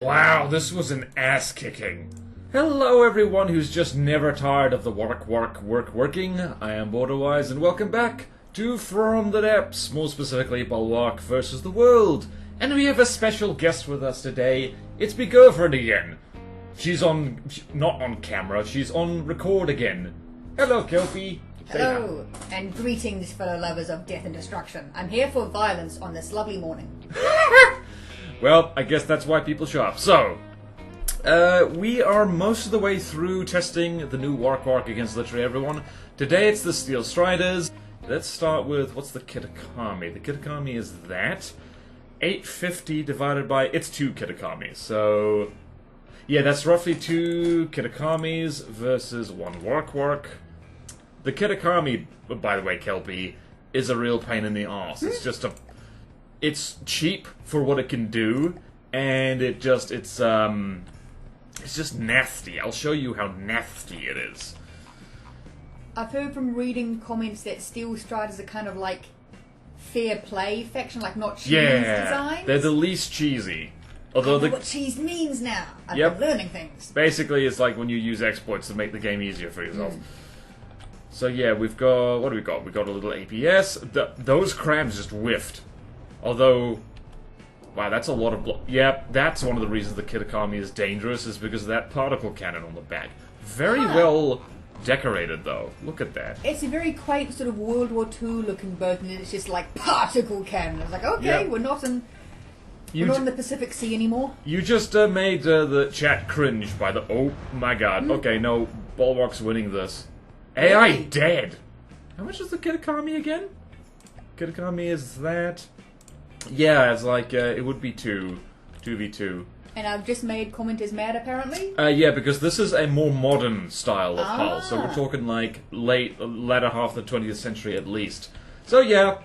Wow, this was an ass-kicking. Hello everyone who's just never tired of the working. I am BorderWise and welcome back to From the Depths, more specifically Bulwark versus the World. And we have a special guest with us today. It's my girlfriend again. She's not on camera, she's on record again. Hello Kelpie. Hello, and greetings fellow lovers of death and destruction. I'm here for violence on this lovely morning. Well, I guess that's why people show up. So, we are most of the way through testing the new Wark against literally everyone. Today it's the Steel Striders. Let's start with, what's the Kitakami? The Kitakami is that. 850 divided by, it's 2 Kitakamis. So, yeah, that's roughly 2 Kitakamis versus 1 Wark. The Kitakami, by the way, Kelpie, is a real pain in the arse. It's just it's cheap for what it can do, and it's just nasty. I'll show you how nasty it is. I've heard from reading comments that Steel Striders are kind of like fair play faction, like not cheese designs. They're the least cheesy. Although I know what cheese means now. I've been learning things. Basically, it's like when you use exploits to make the game easier for yourself. So yeah, we've got, what do we got? We've got a little APS. Those crabs just whiffed. Although, wow, that's a lot of that's one of the reasons the Kitakami is dangerous, is because of that particle cannon on the back. Very well decorated, though. Look at that. It's a very quaint sort of World War II looking boat, and it's just like particle cannon. It's like, okay, we're not in the Pacific Sea anymore. You just made the chat cringe by the, oh my god. Okay, no, Bulwark's winning this. AI dead! How much is the Kitakami again? Kitakami is that... Yeah, it's like, it would be 2v2. And I've just made commenters mad, apparently? Yeah, because this is a more modern style of hull, so we're talking like latter half of the 20th century at least. So yeah,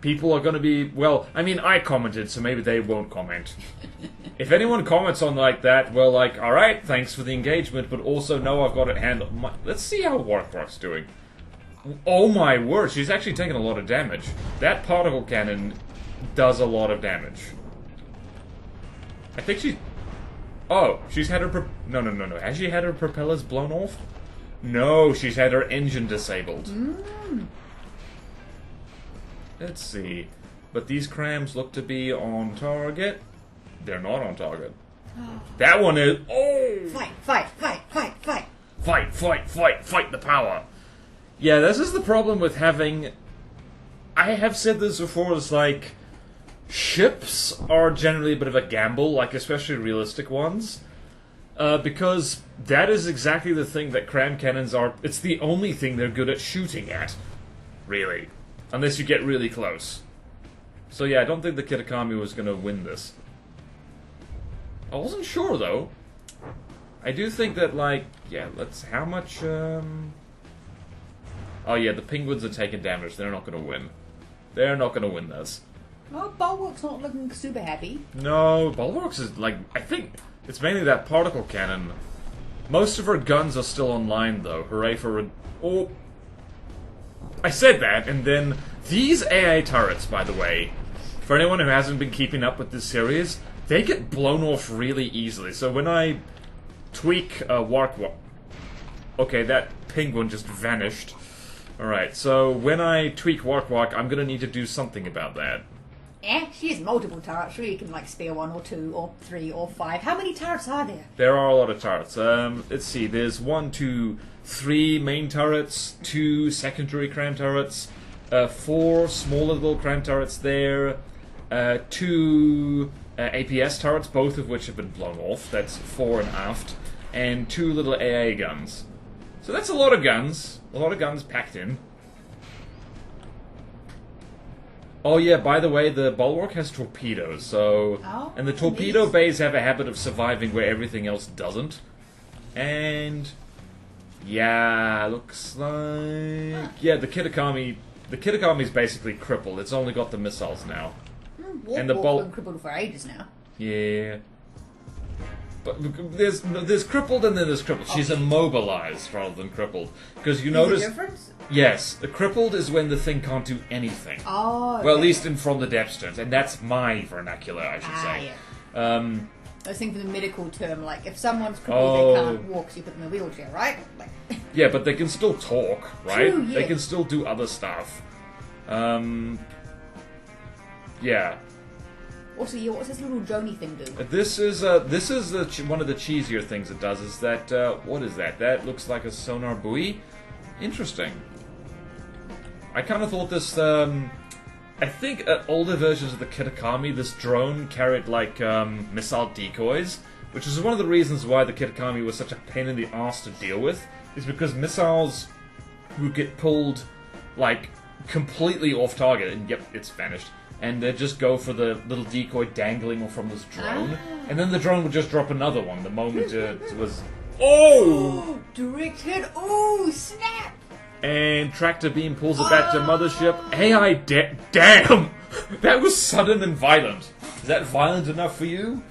people are gonna be, well, I mean, I commented, so maybe they won't comment. If anyone comments on like that, well, like, alright, thanks for the engagement, but also, no, I've got it handled. Let's see how Wark's doing. Oh my word, she's actually taking a lot of damage. That particle cannon does a lot of damage. I think she's... Oh, she's had her... No. Has she had her propellers blown off? No, she's had her engine disabled. Let's see. But these crams look to be on target. They're not on target. That one is... Oh! Fight the power! Yeah, this is the problem with having... I have said this before, it's like... Ships are generally a bit of a gamble, like especially realistic ones. Because that is exactly the thing that cram cannons are... It's the only thing they're good at shooting at. Really. Unless you get really close. So yeah, I don't think the Kitakami was going to win this. I wasn't sure, though. I do think that, like... Yeah, let's... How much, Oh yeah, the penguins are taking damage. They're not going to win. They're not going to win this. Well, Bulwark's not looking super happy. No, Bulwark's is like... I think it's mainly that particle cannon. Most of her guns are still online, though. Hooray for... Oh! I said that, and then... These AI turrets, by the way, for anyone who hasn't been keeping up with this series, they get blown off really easily. So when I tweak Wark... Okay, that penguin just vanished. Alright, so when I tweak Wark, I'm gonna need to do something about that. Yeah, she has multiple turrets. Sure, you can like spare 1 or 2 or 3 or 5. How many turrets are there? There are a lot of turrets. Let's see, there's 1, 2, 3 main turrets, 2 secondary cram turrets, 4 smaller little cram turrets there, 2 APS turrets, both of which have been blown off. That's fore and aft, and 2 little AA guns. So that's a lot of guns. A lot of guns packed in. Oh yeah, by the way, the Bulwark has torpedoes, so... and the torpedo bays have a habit of surviving where everything else doesn't. And... yeah, looks like... Yeah, the Kitakami's basically crippled. It's only got the missiles now. And the Bulwark's been crippled for ages now. Yeah. But there's crippled and then there's crippled. She's immobilized rather than crippled. Because you notice... Is there a difference? Yes. The crippled is when the thing can't do anything. Oh, okay. Well, at least in From the Depths terms. And that's my vernacular, I should say. Yeah. I was thinking the medical term, like if someone's crippled, they can't walk, so you put them in a wheelchair, right? Like yeah, but they can still talk, right? True, yeah. They can still do other stuff. Yeah. Also, yeah, what's this little Joni thing do? This is one of the cheesier things it does. Is that what is that? That looks like a sonar buoy. Interesting. I kind of thought this. I think older versions of the Kitakami, this drone carried like missile decoys, which is one of the reasons why the Kitakami was such a pain in the ass to deal with. Is because missiles would get pulled like completely off target, and yep, it's vanished. And they'd just go for the little decoy dangling from this drone. And then the drone would just drop another one the moment it was... Oh! Direct hit! Oh, snap! And tractor beam pulls it back to mothership. AI damn! That was sudden and violent. Is that violent enough for you?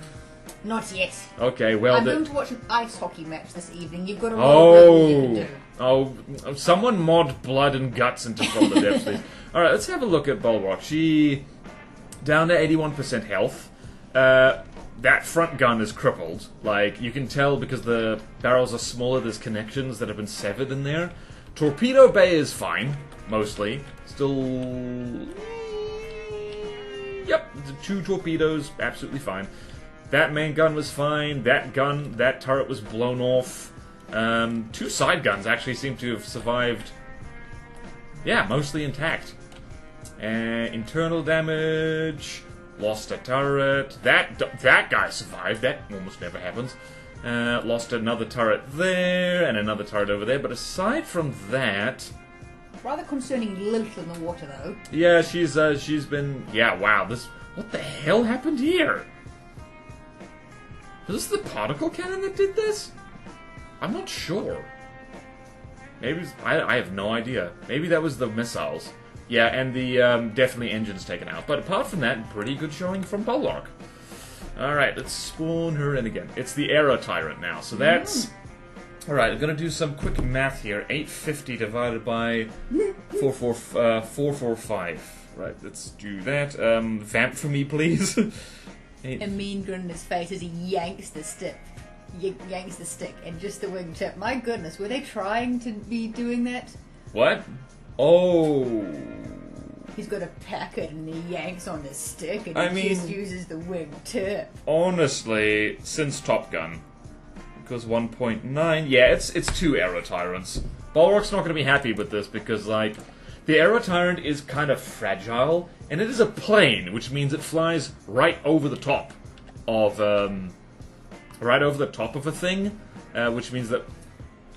Not yet. Okay, well... I'm going to watch an ice hockey match this evening. You've got a lot of to do. Oh, someone mod blood and guts into From the Depths, please. Alright, let's have a look at Bulwark. She... down to 81% health. That front gun is crippled. Like, you can tell because the barrels are smaller, there's connections that have been severed in there. Torpedo bay is fine, mostly. Still... Yep, 2 torpedoes, absolutely fine. That main gun was fine. That turret was blown off. 2 side guns actually seem to have survived. Yeah, mostly intact. Internal damage, lost a turret. That guy survived. That almost never happens. Lost another turret there and another turret over there. But aside from that, rather concerning lilt in the water, though. Yeah, she's been. Yeah, wow. What the hell happened here? Was this the particle cannon that did this? I'm not sure. Maybe I have no idea. Maybe that was the missiles. Yeah, and the definitely engines taken out. But apart from that, pretty good showing from Bulwark. Alright, let's spawn her in again. It's the Aerotyrant now, so that's... Alright, I'm going to do some quick math here. 850 divided by 445. Right, let's do that. Vamp for me, please. A mean grin in his face as he yanks the stick. Yanks the stick, and just the wingtip. My goodness, were they trying to be doing that? What? Oh. He's got a packet and he yanks on the stick and just uses the wingtip. Honestly, since Top Gun. Because 1.9, yeah, it's 2 Aerotyrants. Bulwark's not going to be happy with this because, like, the Aerotyrant is kind of fragile, and it is a plane, which means it flies right over the top of, a thing, which means that...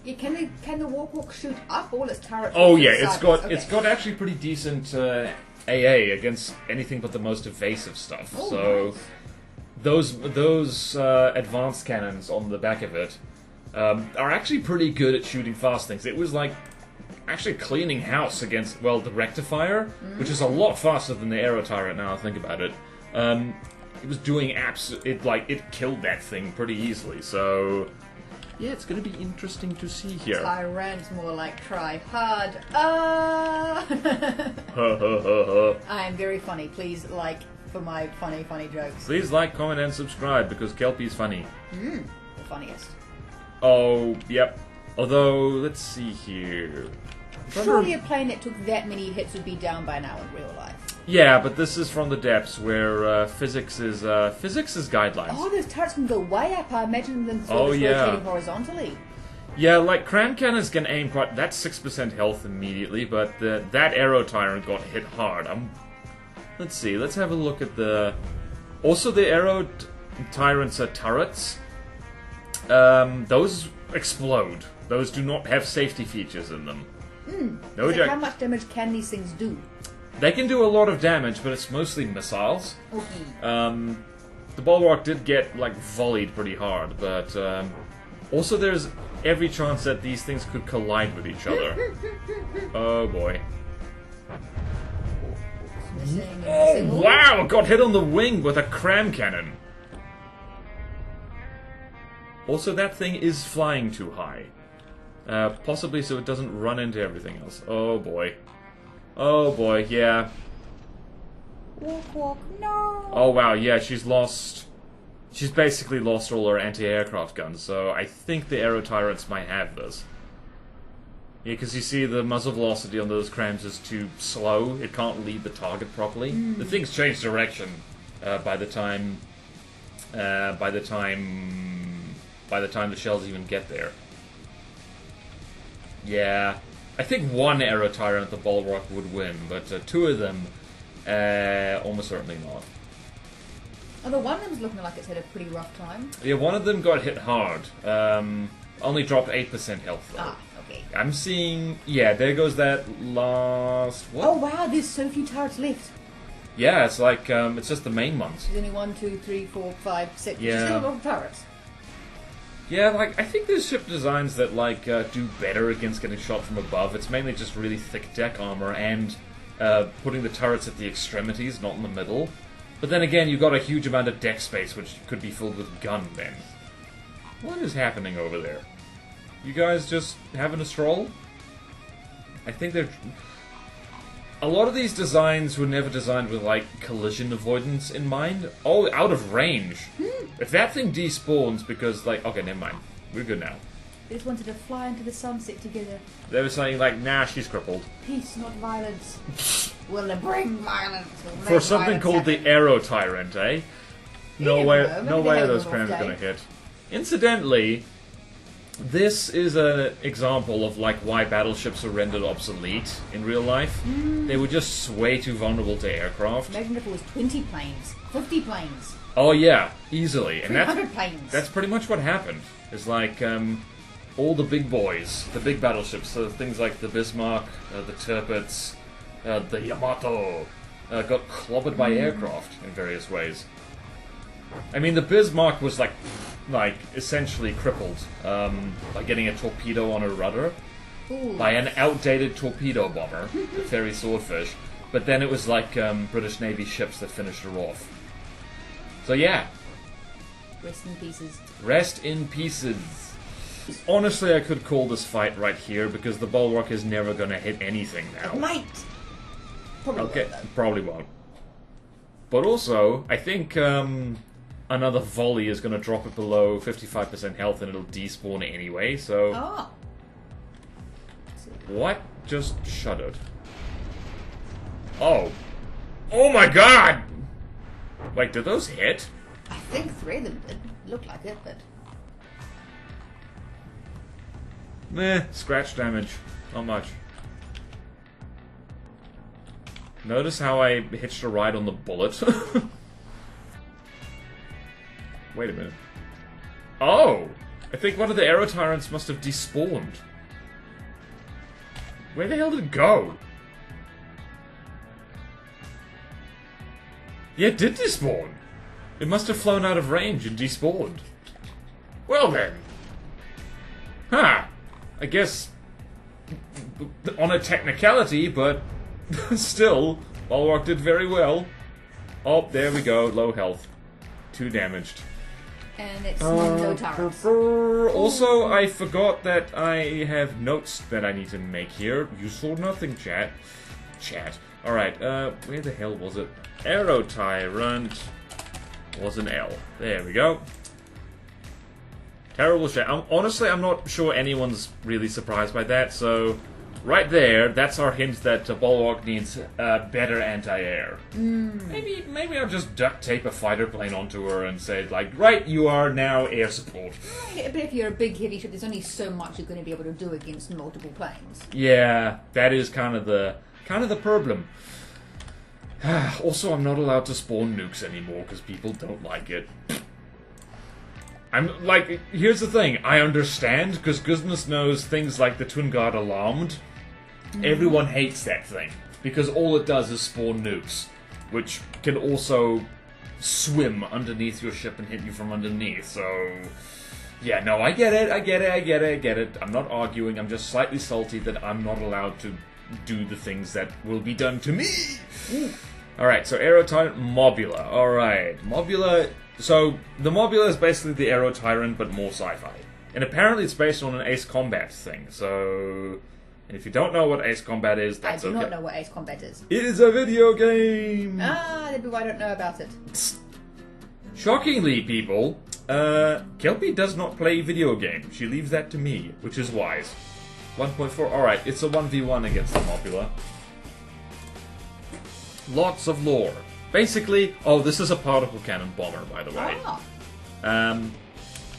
Yeah, can the Warhawk shoot up all its turrets? Oh yeah, it's got actually pretty decent AA against anything but the most evasive stuff. Oh, so nice. those advanced cannons on the back of it are actually pretty good at shooting fast things. It was like actually cleaning house against the Rectifier, which is a lot faster than the Aerotyrant. Now I think about it. It was doing it killed that thing pretty easily. So. Yeah, it's going to be interesting to see here. Tyrant's more like try hard. I am very funny. Please like for my funny jokes. Please like, comment, and subscribe because Kelpie's funny. The funniest. Oh, yep. Although, let's see here. Surely a plane that took that many hits would be down by now in real life. Yeah, but this is from the depths where physics is guidelines. Oh, those turrets can go way up. I imagine them sort of rotating horizontally. Yeah, like cram cannons can aim quite. That's 6% health immediately, but that Aerotyrant got hit hard. Let's see. Let's have a look at the. Also, the Aerotyrant's turrets. Those explode. Those do not have safety features in them. No joke. How much damage can these things do? They can do a lot of damage, but it's mostly missiles. Okay. The Bulwark did get, volleyed pretty hard, but also there's every chance that these things could collide with each other. Oh, boy. Oh, wow! It got hit on the wing with a cram cannon. Also, that thing is flying too high. Possibly so it doesn't run into everything else. Oh, boy. Oh boy, yeah. Walk, no. Oh wow, yeah, she's lost she's basically lost all her anti-aircraft guns, so I think the Aerotyrants might have this. Yeah, because you see the muzzle velocity on those crams is too slow. It can't lead the target properly. The thing's changed direction by the time the shells even get there. Yeah, I think one Aerotyrant the Bulwark would win, but two of them, almost certainly not. Although one of them's looking like it's had a pretty rough time. Yeah, one of them got hit hard. Only dropped 8% health though. Ah, okay. I'm seeing... Yeah, there goes that last... What? Oh wow, there's so few turrets left. Yeah, it's like, it's just the main ones. There's only 1, 2, 3, 4, 5, 6. Yeah. There's still a lot of turrets. Yeah, like, I think there's ship designs that, like, do better against getting shot from above. It's mainly just really thick deck armor and putting the turrets at the extremities, not in the middle. But then again, you've got a huge amount of deck space, which could be filled with gun then. What is happening over there? You guys just having a stroll? I think they're... A lot of these designs were never designed with, like, collision avoidance in mind. Oh, out of range. If that thing despawns because, like... Okay, never mind. We're good now. They just wanted to fly into the sunset together. They were saying, like, nah, she's crippled. Peace, not violence. Will it bring violence? For something called the Aerotyrant, eh? No way those crams are gonna hit. Incidentally, this is an example of like why battleships are rendered obsolete in real life. They were just way too vulnerable to aircraft. Imagine if it was 20 planes, 50 planes. Oh yeah, easily. And 300 planes. That's pretty much what happened. It's like all the big boys, the big battleships, so things like the Bismarck, the Tirpitz, the Yamato, got clobbered by aircraft in various ways. I mean, the Bismarck was like essentially crippled by getting a torpedo on a rudder by an outdated torpedo bomber, the Ferry Swordfish. But then it was like British Navy ships that finished her off. So yeah. Rest in pieces. Rest in pieces. Honestly, I could call this fight right here because the Bulwark is never going to hit anything now. It might. Probably Okay, won't, probably won't. But also, I think another volley is going to drop it below 55% health and it'll despawn anyway, so... Oh. What just shuddered? Oh. Oh my god! Wait, did those hit? I think 3 of them did. Looked like it, but... Meh, scratch damage. Not much. Notice how I hitched a ride on the bullet? Wait a minute. Oh! I think one of the Aerotyrants must have despawned. Where the hell did it go? Yeah, it did despawn. It must have flown out of range and despawned. Well then. Huh. I guess... on a technicality, but... still, Bulwark did very well. Oh, there we go. Low health. 2 damaged. And it's no turrets. Also, I forgot that I have notes that I need to make here. You saw nothing, chat. Alright, where the hell was it? Aerotyrant was an L. There we go. Terrible shit. Honestly, I'm not sure anyone's really surprised by that, so... Right there, that's our hint that Bulwark needs better anti-air. Maybe I'll just duct tape a fighter plane onto her and say, like, right, you are now air support. Yeah, but if you're a big heavy ship, there's only so much you're going to be able to do against multiple planes. Yeah, that is kind of the problem. Also, I'm not allowed to spawn nukes anymore because people don't like it. I'm like, here's the thing. I understand because goodness knows things like the Twin Guard Alarmed. Everyone hates that thing because all it does is spawn nukes, which can also swim underneath your ship and hit you from underneath. So, yeah, no, I get it. I'm not arguing. I'm just slightly salty that I'm not allowed to do the things that will be done to me. Alright, so Aerotyrant, Mobula. Alright, Mobula... So, the Mobula is basically the Aerotyrant, but more sci-fi. And apparently it's based on an Ace Combat thing, so... And if you don't know what Ace Combat is, that's okay. I do not know what Ace Combat is. It is a video game! Ah, maybe I don't know about it. Shockingly, people, Kelpie does not play video games. She leaves that to me, which is wise. 1.4. Alright, it's a 1v1 against the Mobula. Lots of lore. Basically, oh, this is a particle cannon bomber, by the way. Ah.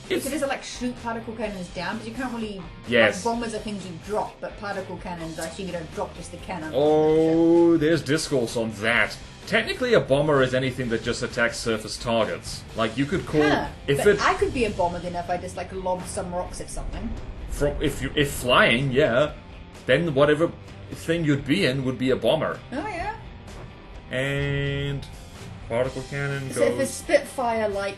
So does it like shoot particle cannons down? Because you can't really... Yes. Like, bombers are things you drop, but particle cannons, I assume you don't drop just the cannon. Oh, there's discourse on that. Technically, a bomber is anything that just attacks surface targets. Like, you could call... I could be a bomber then if I just, like, lobbed some rocks at something. If flying, yeah. Then whatever thing you'd be in would be a bomber. Oh, yeah. And... particle cannon goes... So if a Spitfire, like...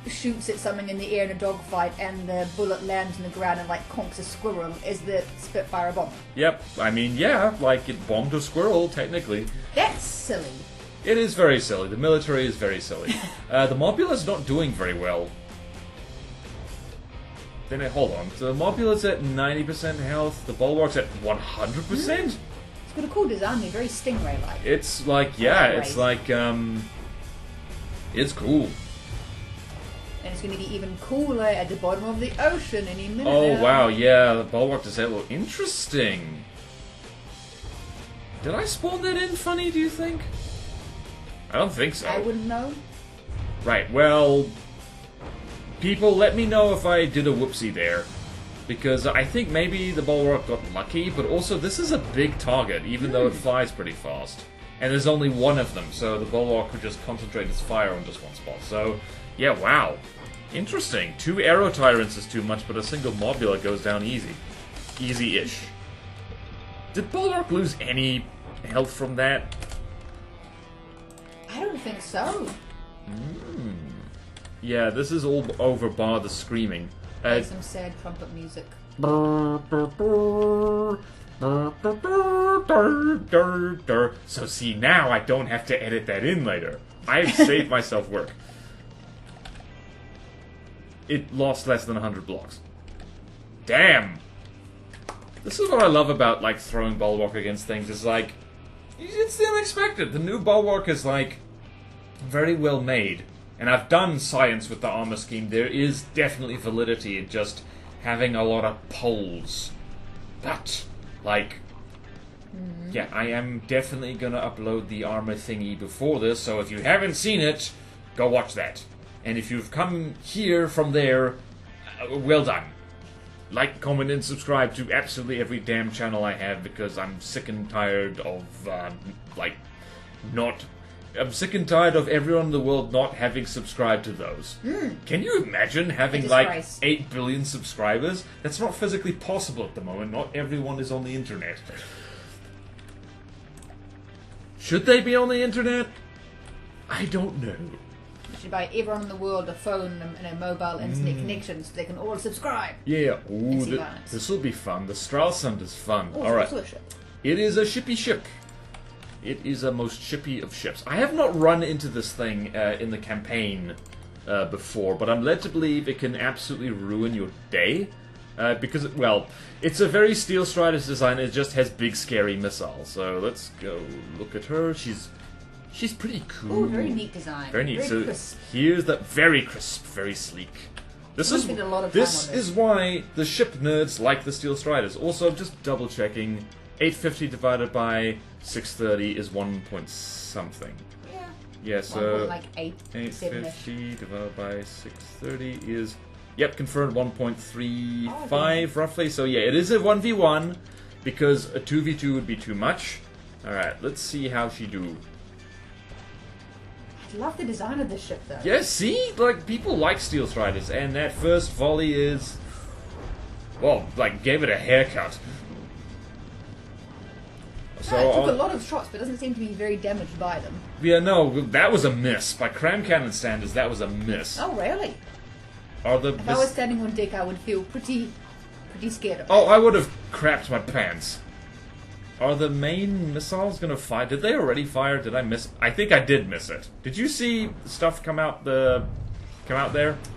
shoots at something in the air in a dogfight and the bullet lands on the ground and like conks a squirrel, is the Spitfire a bomber? Yep, I mean, yeah, like it bombed a squirrel, technically. That's silly. It is very silly. The military is very silly. The Mobula's not doing very well. Then, hold on. So the Mobula's at 90% health, the Bulwark's at 100%? It's got a cool design, they're very Stingray-like. It's like, yeah, it's like, it's cool. And it's going to be even cooler at the bottom of the ocean any minute. Oh, wow, yeah, the Bulwark does that look interesting. Did I spawn that in funny, do you think? I don't think so. I wouldn't know. Right, well, people, let me know if I did a whoopsie there. Because I think maybe the Bulwark got lucky, but also this is a big target, even though it flies pretty fast. And there's only one of them, so the Bulwark could just concentrate its fire on just one spot. So, yeah, wow. Interesting. 2 Aerotyrants is too much, but a single Mobula goes down easy. Easy-ish. Did Bulwark lose any health from that? I don't think so. Yeah, this is all over bar the screaming. Play some sad trumpet music. So see, now I don't have to edit that in later. I've saved myself work. It lost less than 100 blocks. Damn! This is what I love about, like, throwing Bulwark against things. It's like, it's the unexpected. The new Bulwark is, like, very well made. And I've done science with the armor scheme. There is definitely validity in just having a lot of poles. But, like, yeah, I am definitely gonna upload the armor thingy before this, so if you haven't seen it, go watch that. And if you've come here from there, well done. Like, comment, and subscribe to absolutely every damn channel I have, because I'm sick and tired of, I'm sick and tired of everyone in the world not having subscribed to those. Can you imagine having, like, 8 billion subscribers? That's not physically possible at the moment. Not everyone is on the internet. Should they be on the internet? I don't know. You should buy everyone in the world a phone and a mobile internet connection so they can all subscribe. Yeah, ooh, this will be fun. The Stralsund is fun. Oh, alright. Also a ship. It is a shippy ship. It is a most shippy of ships. I have not run into this thing in the campaign before, but I'm led to believe it can absolutely ruin your day. Because, well, it's a very Steel Striders design, it just has big scary missiles. So let's go look at her. She's pretty cool. Ooh, very neat design. Very neat. Very so crisp. Here's the very crisp, very sleek. This is a lot of time this on this. is why the ship nerds like the Steel Striders. Also, just double checking, 850 divided by 630 is 1 point something. Yeah. Yeah, so like 850 divided by 630 is, yep, confirmed 1.35 roughly. So yeah, it is a 1v1 because a 2v2 would be too much. All right, let's see how she do. I love the design of this ship, though. Yeah, see? Like, people like Steel Striders, and that first volley is... well, like, gave it a haircut. So, it took a lot of shots, but doesn't seem to be very damaged by them. Yeah, no, that was a miss. By Cram Cannon standards, that was a miss. Oh, really? If I was standing on deck, I would feel pretty scared of it. Oh, I would have crapped my pants. Are the main missiles gonna fire? Did they already fire? Did I miss? I think I did miss it. Did you see stuff come out there?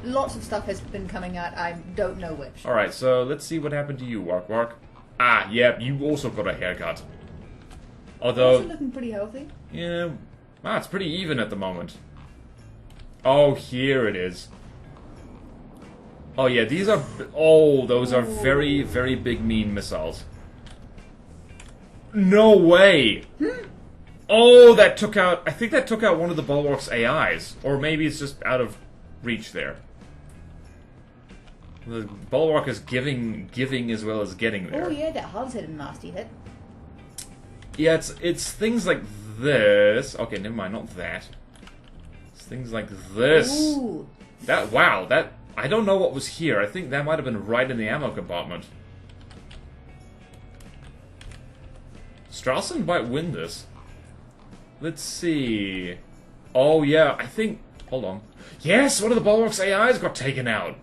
Lots of stuff has been coming out. I don't know which. All right, so let's see what happened to you, Wark. Ah, yeah, you also got a haircut. Although also looking pretty healthy. yeah, it's pretty even at the moment. Oh, here it is. Oh yeah, these are... Oh, those are very, very big, mean missiles. No way! Oh, that took out... I think that took out one of the Bulwark's AIs. Or maybe it's just out of reach there. The Bulwark is giving as well as getting there. Oh yeah, that hull's had a nasty hit. Yeah, it's things like this. Okay, never mind, not that. It's things like this. Ooh. That, wow, that... I don't know what was here. I think that might have been right in the ammo compartment. Stralsund might win this. Let's see. Oh, yeah, I think... Hold on. Yes, one of the Bulwark's AIs got taken out.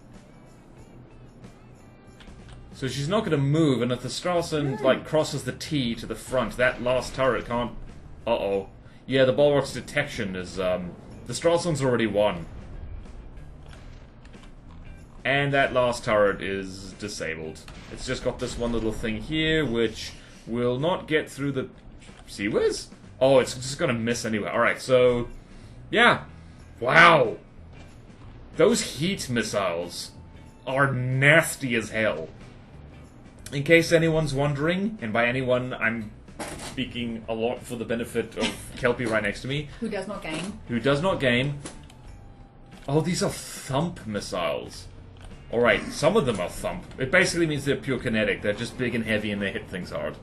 So she's not going to move, and if the Stralsund, like, crosses the T to the front, that last turret can't... Uh-oh. Yeah, the Bulwark's detection is, The Stralsund's already won. And that last turret is disabled. It's just got this one little thing here, which will not get through the... Seaways? Oh, it's just gonna miss anyway. Alright, so... Yeah. Wow. Those heat missiles are nasty as hell. In case anyone's wondering, and by anyone, I'm speaking a lot for the benefit of Kelpie right next to me. Who does not game. Who does not game. Oh, these are thump missiles. Alright, some of them are thump. It basically means they're pure kinetic. They're just big and heavy and they hit things hard.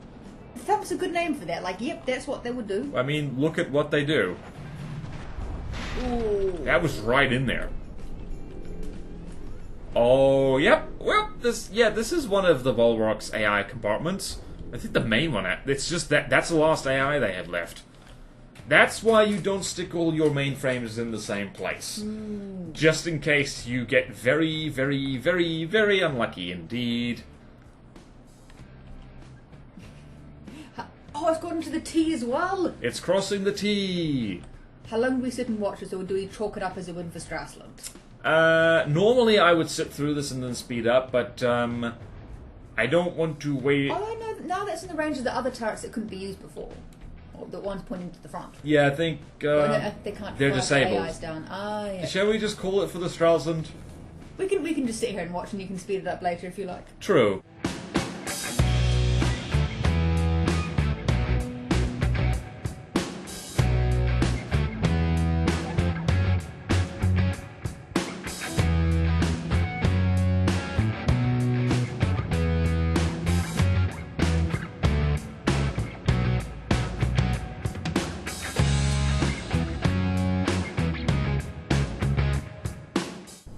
Thump's a good name for that. Like, yep, that's what they would do. I mean, look at what they do. Ooh. That was right in there. Oh, yep. Well, this is one of the Bulwark's AI compartments. I think the main one. It's just that's the last AI they have left. That's why you don't stick all your mainframes in the same place. Just in case you get very, very, very, very unlucky indeed. Oh, it's gone into the T as well. It's crossing the T. How long do we sit and watch this, or do we chalk it up as a win for Stralsund? Normally I would sit through this and then speed up, but I don't want to wait. Oh, no, now that's in the range of the other turrets that couldn't be used before. Or the ones pointing to the front. Yeah, I think they can't they're disabled. AIs down. Ah, yeah. Shall we just call it for the Stralsund? We can just sit here and watch, and you can speed it up later if you like. True.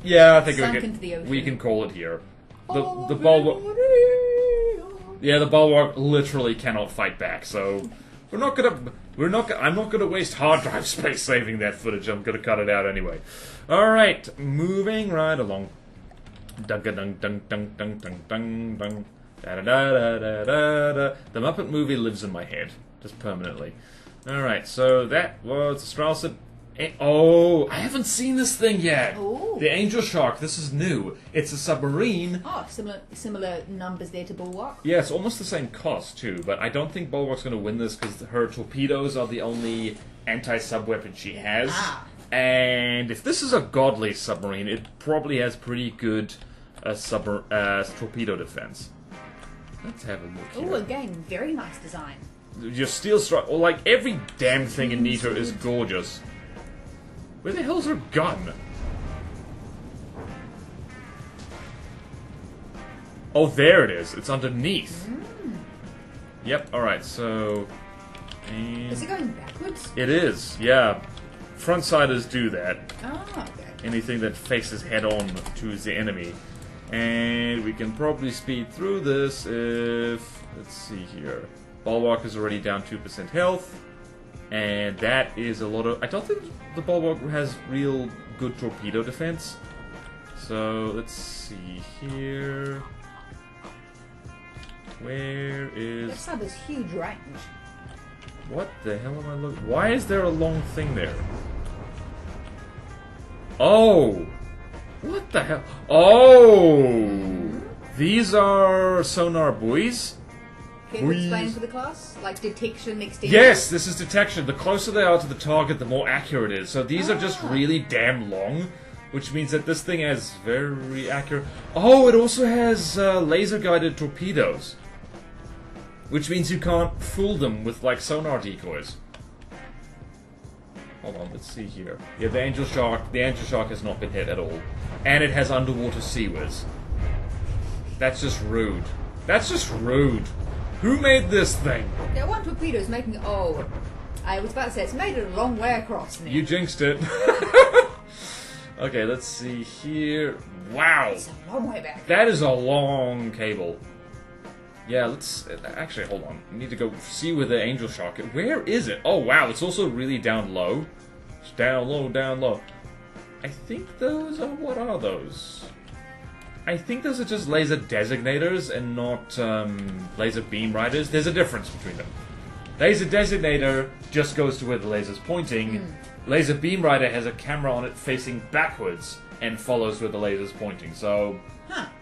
Yeah, I think we can call it here. The Bulwark. Yeah, the Bulwark literally cannot fight back. So I'm not gonna waste hard drive space saving that footage. I'm gonna cut it out anyway. All right, moving right along. Dun dun dun dun dun dun dun dun dun. Da da da da da da. The Muppet movie lives in my head just permanently. All right, so that was Stralsund. Oh, I haven't seen this thing yet. Ooh. The Angel Shark. This is new. It's a submarine. Oh, similar numbers there to Bulwark. Yeah, it's almost the same cost too. But I don't think Bulwark's going to win this because her torpedoes are the only anti-sub weapon she has. Ah. And if this is a godly submarine, it probably has pretty good torpedo defense. Let's have a look here. Oh, again, very nice design. Your steel strike, or like every damn thing in Nito is gorgeous. Where the hell's her gun? Oh, there it is. It's underneath. Yep, alright, so... Is it going backwards? It is, yeah. Frontsiders do that. Ah, okay. Anything that faces head-on to the enemy. And we can probably speed through this if... Let's see here. Bulwark is already down 2% health. And that is a lot of... I don't think the Bulwark has real good torpedo defense. So, let's see here... Where is... That sub is huge range. What the hell am I looking... Why is there a long thing there? Oh! What the hell? Oh! These are sonar buoys? Care to explain for the class? Like detection, extension? Yes, this is detection. The closer they are to the target, the more accurate it is. So these are just really damn long, which means that this thing has very accurate... Oh, it also has laser-guided torpedoes. Which means you can't fool them with, like, sonar decoys. Hold on, let's see here. Yeah, the Angel Shark has not been hit at all. And it has underwater sea whiz. That's just rude. That's just rude. Who made this thing? That one torpedo is making... Oh, I was about to say, it's made it a long way across now. You jinxed it. Okay, let's see here. Wow. It's a long way back. That is a long cable. Yeah, let's... Actually, hold on. We need to go see where the Angel Shark is. Where is it? Oh, wow. It's also really down low. It's down low, down low. I think those are... What are those? I think those are just laser designators and not laser beam riders. There's a difference between them. Laser designator just goes to where the laser's pointing. Laser beam rider has a camera on it facing backwards and follows where the laser's pointing. So,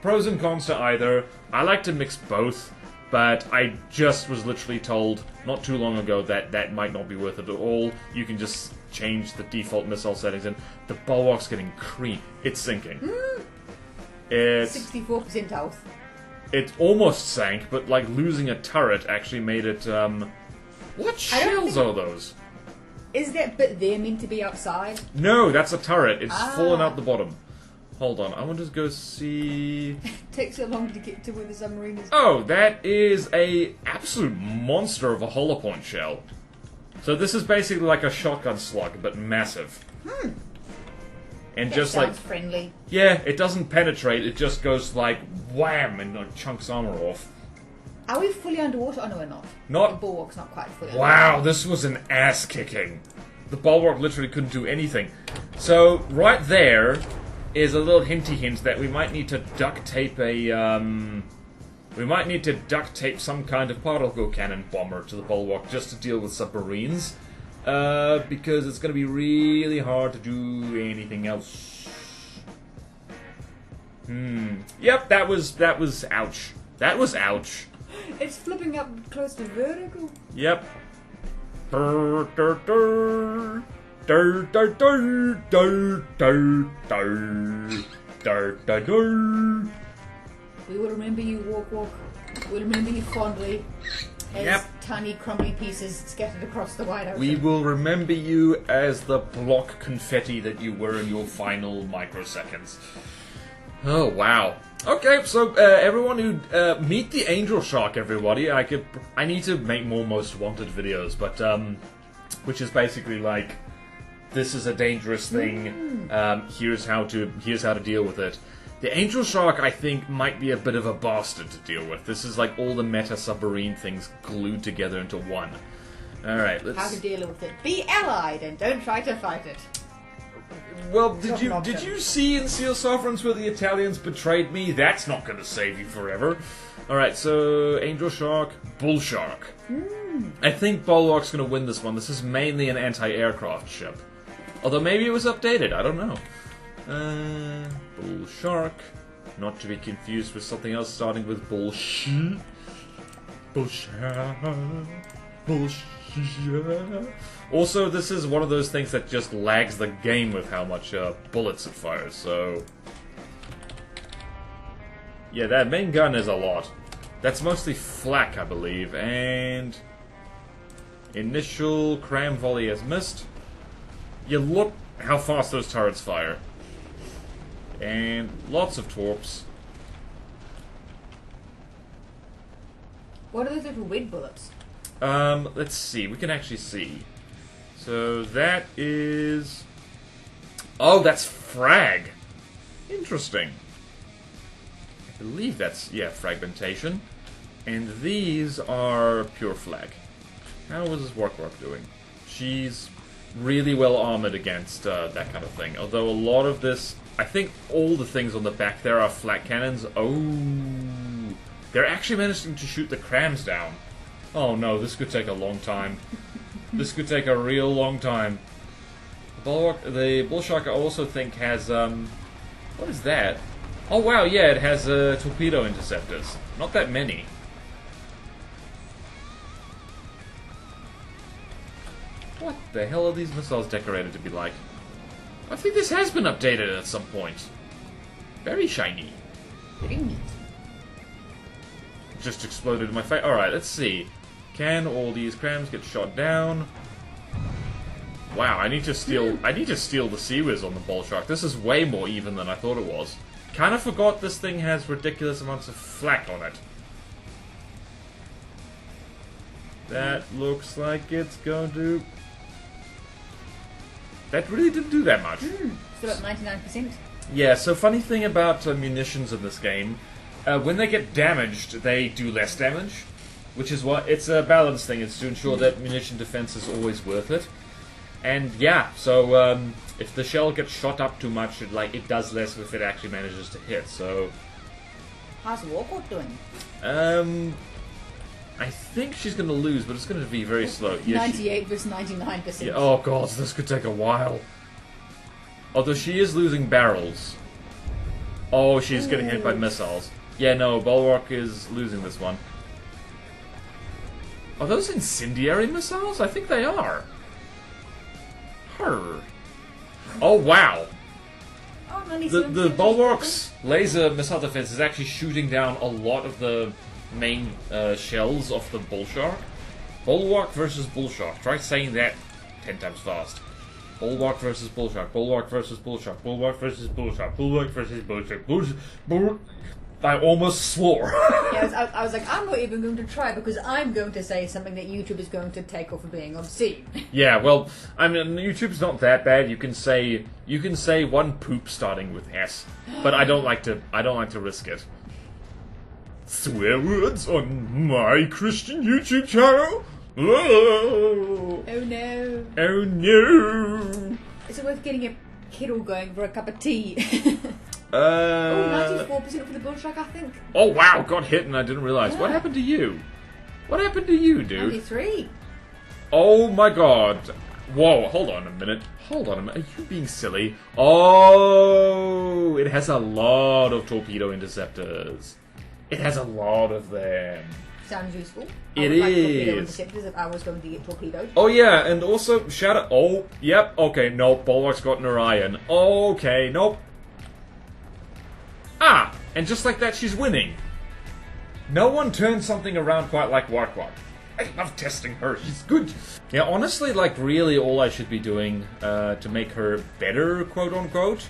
pros and cons to either. I like to mix both, but I just was literally told not too long ago that that might not be worth it at all. You can just change the default missile settings and the Bulwark's getting cream. It's sinking. It's 64% health. It almost sank, but like losing a turret actually made it, What shells are those? Is that bit there meant to be outside? No, that's a turret. It's fallen out the bottom. Hold on, I want to go see... It takes so long to get to where the submarine is. Oh, that is a absolute monster of a hollow point shell. So this is basically like a shotgun slug, but massive. And that just sounds friendly. Yeah, it doesn't penetrate, it just goes like wham and chunks armor off. Are we fully underwater? Oh no, we're not. Not... The Bulwark's not quite fully Wow, underwater. this was an ass kicking. The Bulwark literally couldn't do anything. So, right there is a little hinty hint that we might need to duct tape a, we might need to duct tape some kind of particle cannon bomber to the Bulwark just to deal with submarines. Because it's gonna be really hard to do anything else. Yep, that was ouch. That was ouch. It's flipping up close to vertical. Yep. Dur, dur, dur. Dur, dur, dur, dur, dur, dur. Dur, dur, dur. We will remember you, Walk Walk. We'll remember you fondly. As tiny crumbly pieces scattered across the wide ocean. We will remember you as the block confetti that you were in your final microseconds. Oh, wow. Okay, so everyone who meet the Angel Shark, everybody. I need to make more Most Wanted videos, but which is basically like, this is a dangerous thing. Here's how to deal with it. The Angel Shark, I think, might be a bit of a bastard to deal with. This is like all the meta submarine things glued together into one. All right, let's. How to deal with it? Be allied and don't try to fight it. Well, did you see in Seal Sovereigns where the Italians betrayed me? That's not going to save you forever. Alright, so Angel Shark, Bullshark. I think Bulwark's going to win this one. This is mainly an anti-aircraft ship. Although maybe it was updated, I don't know. Bullshark. Not to be confused with something else starting with Bullshark. Bullshark. Bullshark. Also, this is one of those things that just lags the game with how much bullets it fires, so... Yeah, that main gun is a lot. That's mostly flak, I believe, and... Initial cram volley has missed. You look how fast those turrets fire. And lots of torps. What are those little red bullets? Let's see. We can actually see. So that is... Oh, that's frag. Interesting. I believe that's, yeah, fragmentation. And these are pure flag. How is this Wark doing? She's really well armored against that kind of thing. Although a lot of this... I think all the things on the back there are flak cannons. Oh, they're actually managing to shoot the crams down. Oh no, this could take a long time. This could take a real long time. The Bullshark I also think has, what is that? Oh wow, yeah, it has torpedo interceptors. Not that many. What the hell are these missiles decorated to be like? I think this has been updated at some point. Very shiny. Very neat. Just exploded in my face. Alright, let's see. Can all these crams get shot down? Wow, I need to steal the Sea Whiz on the Bullshark. This is way more even than I thought it was. Kinda forgot this thing has ridiculous amounts of flak on it. That looks like it's going to... That really didn't do that much. Still at 99%. Yeah, so funny thing about munitions in this game, when they get damaged, they do less damage. Which is what... It's a balance thing. It's to ensure that munition defense is always worth it. And yeah, so if the shell gets shot up too much, it does less if it actually manages to hit, so... How's Warhawk doing? I think she's going to lose, but it's going to be very slow. 98 versus 99%. Yeah, oh god, this could take a while. Although she is losing barrels. Oh, she's getting hit by missiles. Yeah, no, Bulwark is losing this one. Are those incendiary missiles? I think they are. Her. Oh, wow. Oh, The Bulwark's laser missile defense is actually shooting down a lot of the main shells of the Bullshark. Bulwark versus Bullshark. Try saying that 10 times fast. Bulwark versus Bullshark. Bulwark versus Bullshark. Bulwark versus Bullshark. Bulwark versus Bullshark. Bulwark. I almost swore. Yeah, I was like, I'm not even going to try because I'm going to say something that YouTube is going to take off for being obscene. Yeah, well, I mean, YouTube's not that bad. You can say one poop starting with S, but I don't like to risk it. Swear words on my Christian YouTube channel? Oh, oh no. Oh no. Is it worth getting a kettle going for a cup of tea? 94% for the Bullshark, I think. Oh wow, got hit and I didn't realize. Yeah. What happened to you? What happened to you, dude? 93. Oh my god. Whoa, hold on a minute. Hold on a minute. Are you being silly? Oh, it has a lot of torpedo interceptors. It has a lot of them. Sounds useful. It I would like is. torpedo interceptors if I was going to get torpedoed. Oh yeah, and also shout out. Oh, yep. Okay, nope. Bulwark's got an Orion. Okay, nope. Ah, and just like that, she's winning. No one turns something around quite like Wark. I love testing her. She's good. Yeah, honestly, like really, all I should be doing to make her better, quote unquote,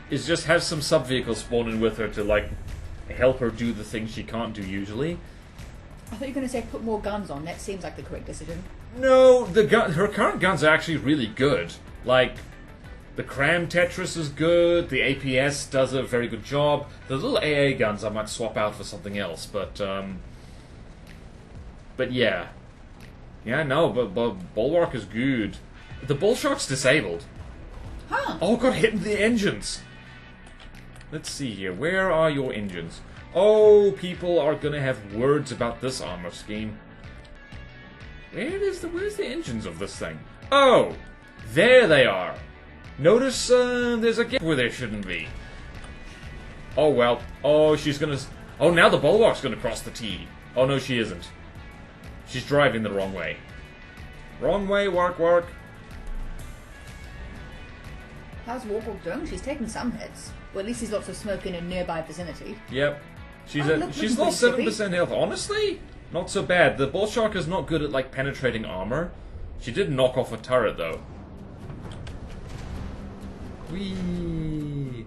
is just have some sub vehicles spawn in with her to like help her do the things she can't do usually. I thought you were going to say put more guns on. That seems like the correct decision. No, her current guns are actually really good. Like, the Cram Tetris is good, the APS does a very good job. The little AA guns I might swap out for something else, but yeah. Yeah, no, but Bulwark is good. The Bullshark's disabled. Huh. Oh, got hit in the engines. Let's see here, where are your engines? Oh, people are gonna have words about this armor scheme. Where's the engines of this thing? Oh, there they are. Notice there's a gap where there shouldn't be. Oh well. Oh, she's gonna... Oh, now the Bulwark's gonna cross the T. Oh no, she isn't. She's driving the wrong way. Wrong way, Wark. How's Warhawk doing? She's taking some hits. Well, at least there's lots of smoke in a nearby vicinity. Yep. She's she's lost 7% health. Honestly, not so bad. The Bullshark is not good at like penetrating armor. She did knock off a turret though. Whee!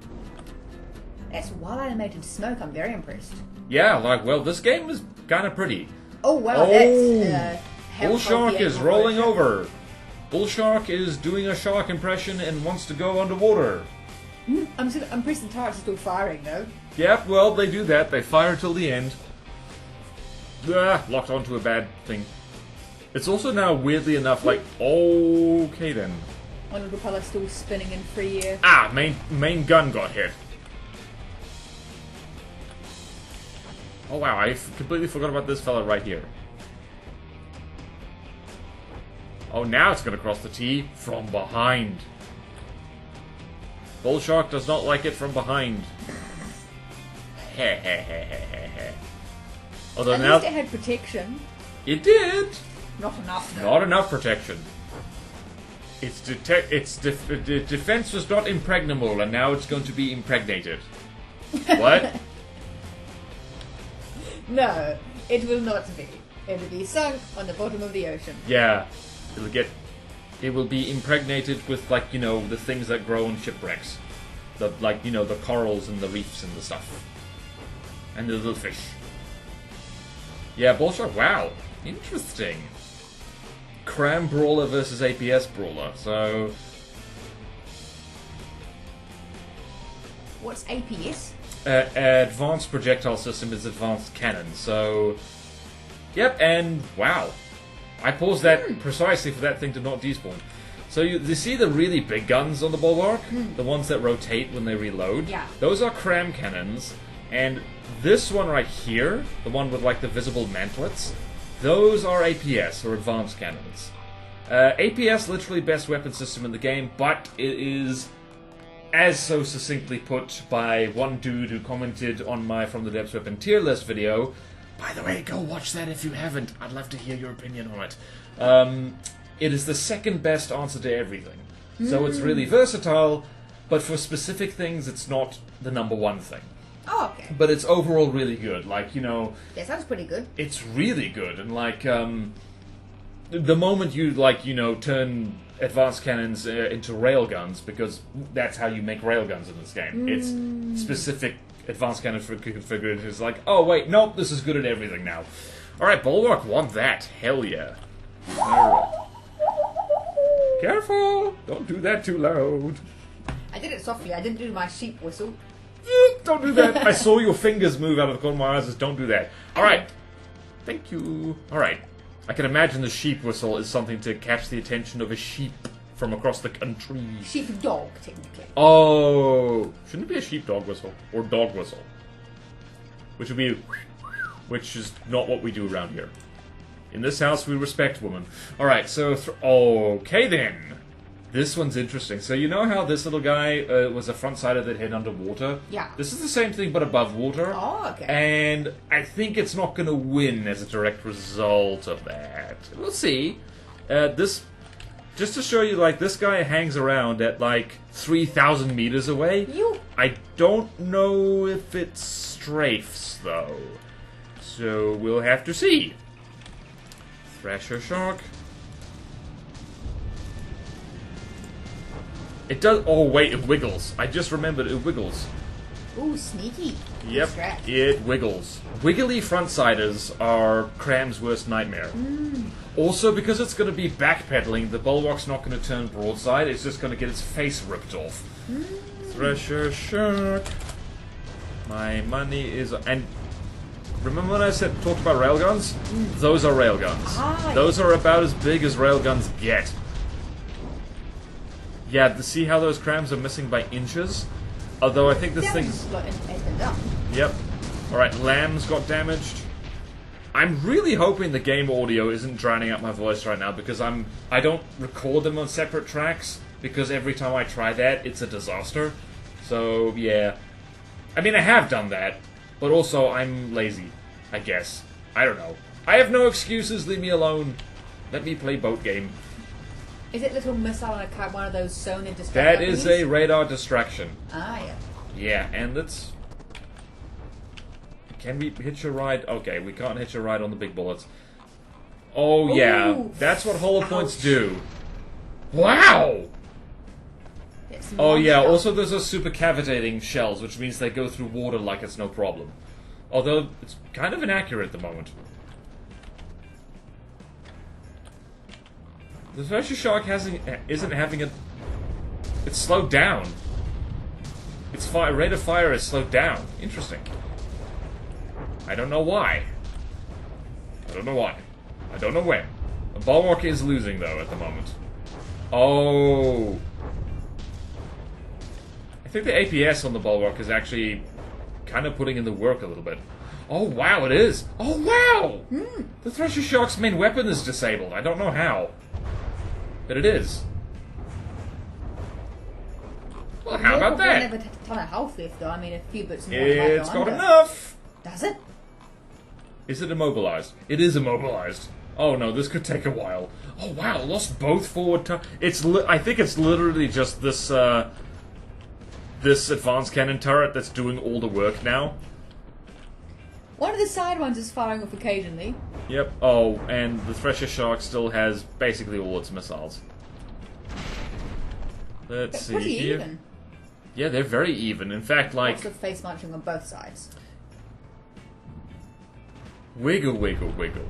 That's well animated smoke. I'm very impressed. Yeah, like, well, this game is kind of pretty. Oh wow, Oh! that's Bullshark is rolling over. Bullshark is doing a shark impression and wants to go underwater. I'm pressing the turrets are still firing though. Yep, well, they do that. They fire till the end. Ah, locked onto a bad thing. It's also now, weirdly enough, like, okay then. One of the propeller's still spinning in free air. Ah, main gun got hit. Oh wow, I completely forgot about this fella right here. Oh, now it's gonna cross the T from behind. Bullshark does not like it from behind. Although At now least it had protection. it did. Not enough though. Not enough protection. Its defense was not impregnable, and now it's going to be impregnated. What? No, it will not be. It will be sunk on the bottom of the ocean. Yeah, it will be impregnated with, like, you know, the things that grow in shipwrecks. Like, you know, the corals and the reefs and the stuff. And the little fish. Yeah, Bullshark, wow. Interesting. Cram Brawler versus APS Brawler, so... What's APS? Advanced Projectile System is Advanced Cannon, so... Yep, and wow. I paused that precisely for that thing to not despawn. So you see the really big guns on the Bulwark? The ones that rotate when they reload? Yeah. Those are cram cannons, and this one right here, the one with like the visible mantlets, those are APS, or Advanced Cannons. APS, literally best weapon system in the game, but it is, as so succinctly put by one dude who commented on my From the Depths Weapon tier list video. By the way, go watch that if you haven't. I'd love to hear your opinion on it. It is the second best answer to everything. So it's really versatile, but for specific things, it's not the number one thing. Oh, okay. But it's overall really good. Like, you know... That sounds pretty good. It's really good. And, like, the moment you, like, you know, turn advanced cannons into railguns, because that's how you make railguns in this game. It's specific advanced cannon configuration. It's like, oh, wait, nope, this is good at everything now. Alright, Bulwark won that. Hell yeah. Alright. Careful! Don't do that too loud. I did it softly. I didn't do my sheep whistle. Don't do that. I saw your fingers move out of the corner of my eyes. Just don't do that. Alright. Thank you. Alright. I can imagine the sheep whistle is something to catch the attention of a sheep from across the country. Sheepdog, technically. Oh. Shouldn't it be a sheepdog whistle? Or dog whistle? Which would be... Which is not what we do around here. In this house, we respect women. Alright, so... okay, then. This one's interesting. So you know how this little guy was a front-sider that hid underwater? Yeah. This is the same thing, but above water. Oh, okay. And I think it's not going to win as a direct result of that. We'll see. This... Just to show you, like, this guy hangs around at, like, 3,000 meters away. I don't know if it strafes, though. So we'll have to see. Thresher Shark. It does... Oh, wait, it wiggles. I just remembered it wiggles. Ooh, sneaky. Yep, it wiggles. Wiggly frontsiders are Cram's worst nightmare. Also, because it's going to be backpedaling, the Bulwark's not going to turn broadside, it's just going to get its face ripped off. Thresher Shark. My money is... And remember when I talked about railguns? Those are railguns. Those are about as big as railguns get. Yeah, to see how those crams are missing by inches? Although I think this thing's... Yep. Alright, Lamb's got damaged. I'm really hoping the game audio isn't drowning out my voice right now, because I don't record them on separate tracks, because every time I try that, it's a disaster. So, yeah. I mean, I have done that, but also I'm lazy, I guess. I don't know. I have no excuses, leave me alone. Let me play boat game. Is it little missile on a one of those sonar distractions? That is a radar distraction. Ah, yeah. Yeah, and it's... Can we hitch a ride? Okay, we can't hitch a ride on the big bullets. Oh, yeah. That's what hollow points do. Wow! Oh, yeah. Also, those are super cavitating shells, which means they go through water like it's no problem. Although, it's kind of inaccurate at the moment. The Thresher Shark isn't having a... It's slowed down. Its rate of fire is slowed down. Interesting. I don't know why. I don't know why. I don't know when. The Bulwark is losing, though, at the moment. Oh. I think the APS on the Bulwark is actually kind of putting in the work a little bit. Oh, wow, it is. Oh, wow! The Thresher Shark's main weapon is disabled. I don't know how. But it is. Well, how about that? Never a ton of health left, though. I mean, a few bits more. It's got enough. Does it? Is it immobilized? It is immobilized. Oh no, this could take a while. Oh wow, lost both forward I think it's literally just this, this advanced cannon turret that's doing all the work now. One of the side ones is firing off occasionally. Yep. Oh, and the Thresher Shark still has basically all its missiles. Let's see pretty here. Even. Yeah, they're very even. In fact, like... Lots of face munching on both sides. Wiggle, wiggle, wiggle.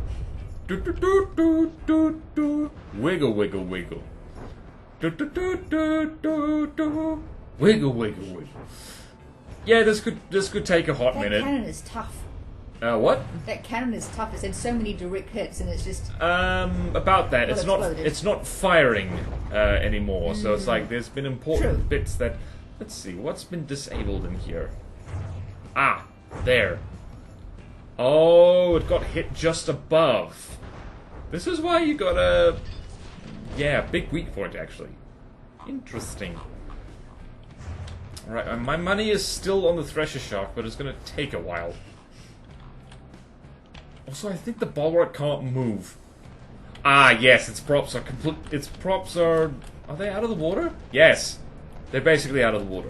Do, do, do, do, do, do. Wiggle, wiggle, wiggle. Do, do, do, do, do, do. Wiggle, wiggle, wiggle. Yeah, this could take a hot minute. That cannon is tough. What? That cannon is tough. It's had so many direct hits, and it's just... about that. It's not firing anymore, so it's like there's been important bits that... Let's see, what's been disabled in here? Ah, there. Oh, it got hit just above. This is why you got a... Yeah, big weak point, actually. Interesting. Alright, my money is still on the Thresher Shark, but it's gonna take a while. Also, I think the Bulwark can't move. Ah, yes, its props are complete. Its props are they out of the water? Yes. They're basically out of the water.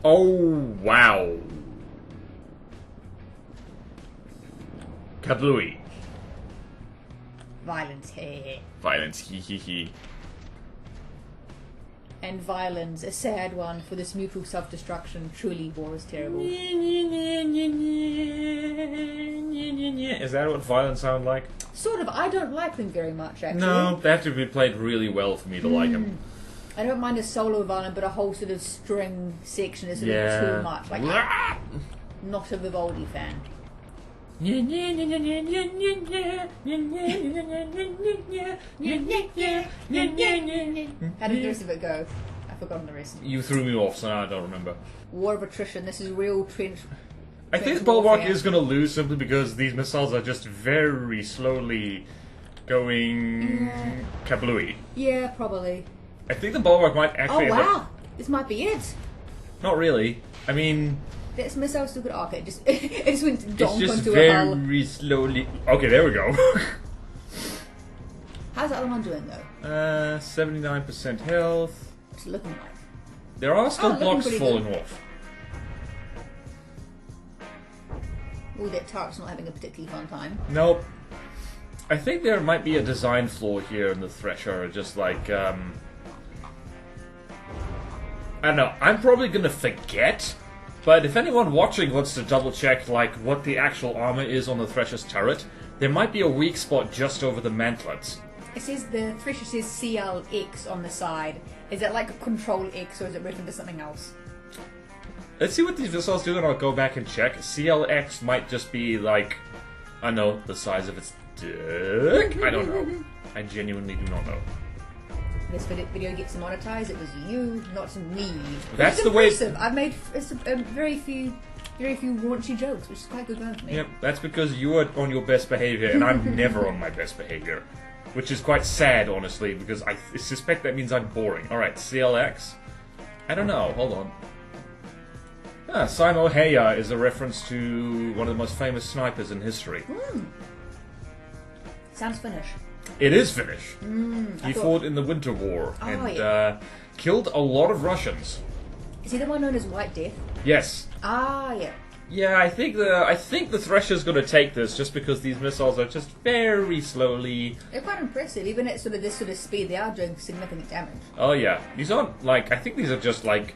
Oh, wow. Kablooey. Violence, heh. Violence, hee hee hee. And violence, a sad one, for this mutual self-destruction. Truly, war is terrible. Is that what violence sound like? Sort of. I don't like them very much, actually. No, they have to be played really well for me to like them. I don't mind a solo violin, but a whole sort of string section is a little too much. Like, not a Vivaldi fan. How did the rest of it go? I've forgotten the rest. You threw me off, so now I don't remember. War of attrition. This is real trench. I think Bulwark is going to lose simply because these missiles are just very slowly going kablooey. Yeah, probably. I think the Bulwark might actually... Oh, wow! This might be it. Not really. I mean... This missile still good. Okay, it just went donk it's just onto a hull. very slowly... Okay, there we go. How's the other one doing, though? 79% health. What's it looking like? There are still blocks falling off. Oh, that turret's not having a particularly fun time. Nope. I think there might be a design flaw here in the Thresher, just like, I don't know, I'm probably gonna forget, but if anyone watching wants to double check, like, what the actual armor is on the Thresher's turret, there might be a weak spot just over the mantlets. It says, the Thresher says CLX on the side. Is that like a Control X, or is it written to something else? Let's see what these missiles do, and I'll go back and check. CLX might just be, like, I don't know, the size of its dick? I don't know. I genuinely do not know. This video gets monetized. It was you, not me. That's the way. I've made very few raunchy jokes, which is quite good going for me. Yep, that's because you are on your best behavior, and I'm never on my best behavior, which is quite sad, honestly, because I suspect that means I'm boring. All right, CLX. I don't know. Hold on. Simo Heya is a reference to one of the most famous snipers in history. Sounds Finnish. It is Finnish. He fought in the Winter War and killed a lot of Russians. Is he the one known as White Death? Yes. Ah, yeah. Yeah, I think the Thresher's going to take this just because these missiles are just very slowly. They're quite impressive, even at this sort of speed. They are doing significant damage. Oh yeah, these aren't like I think these are just like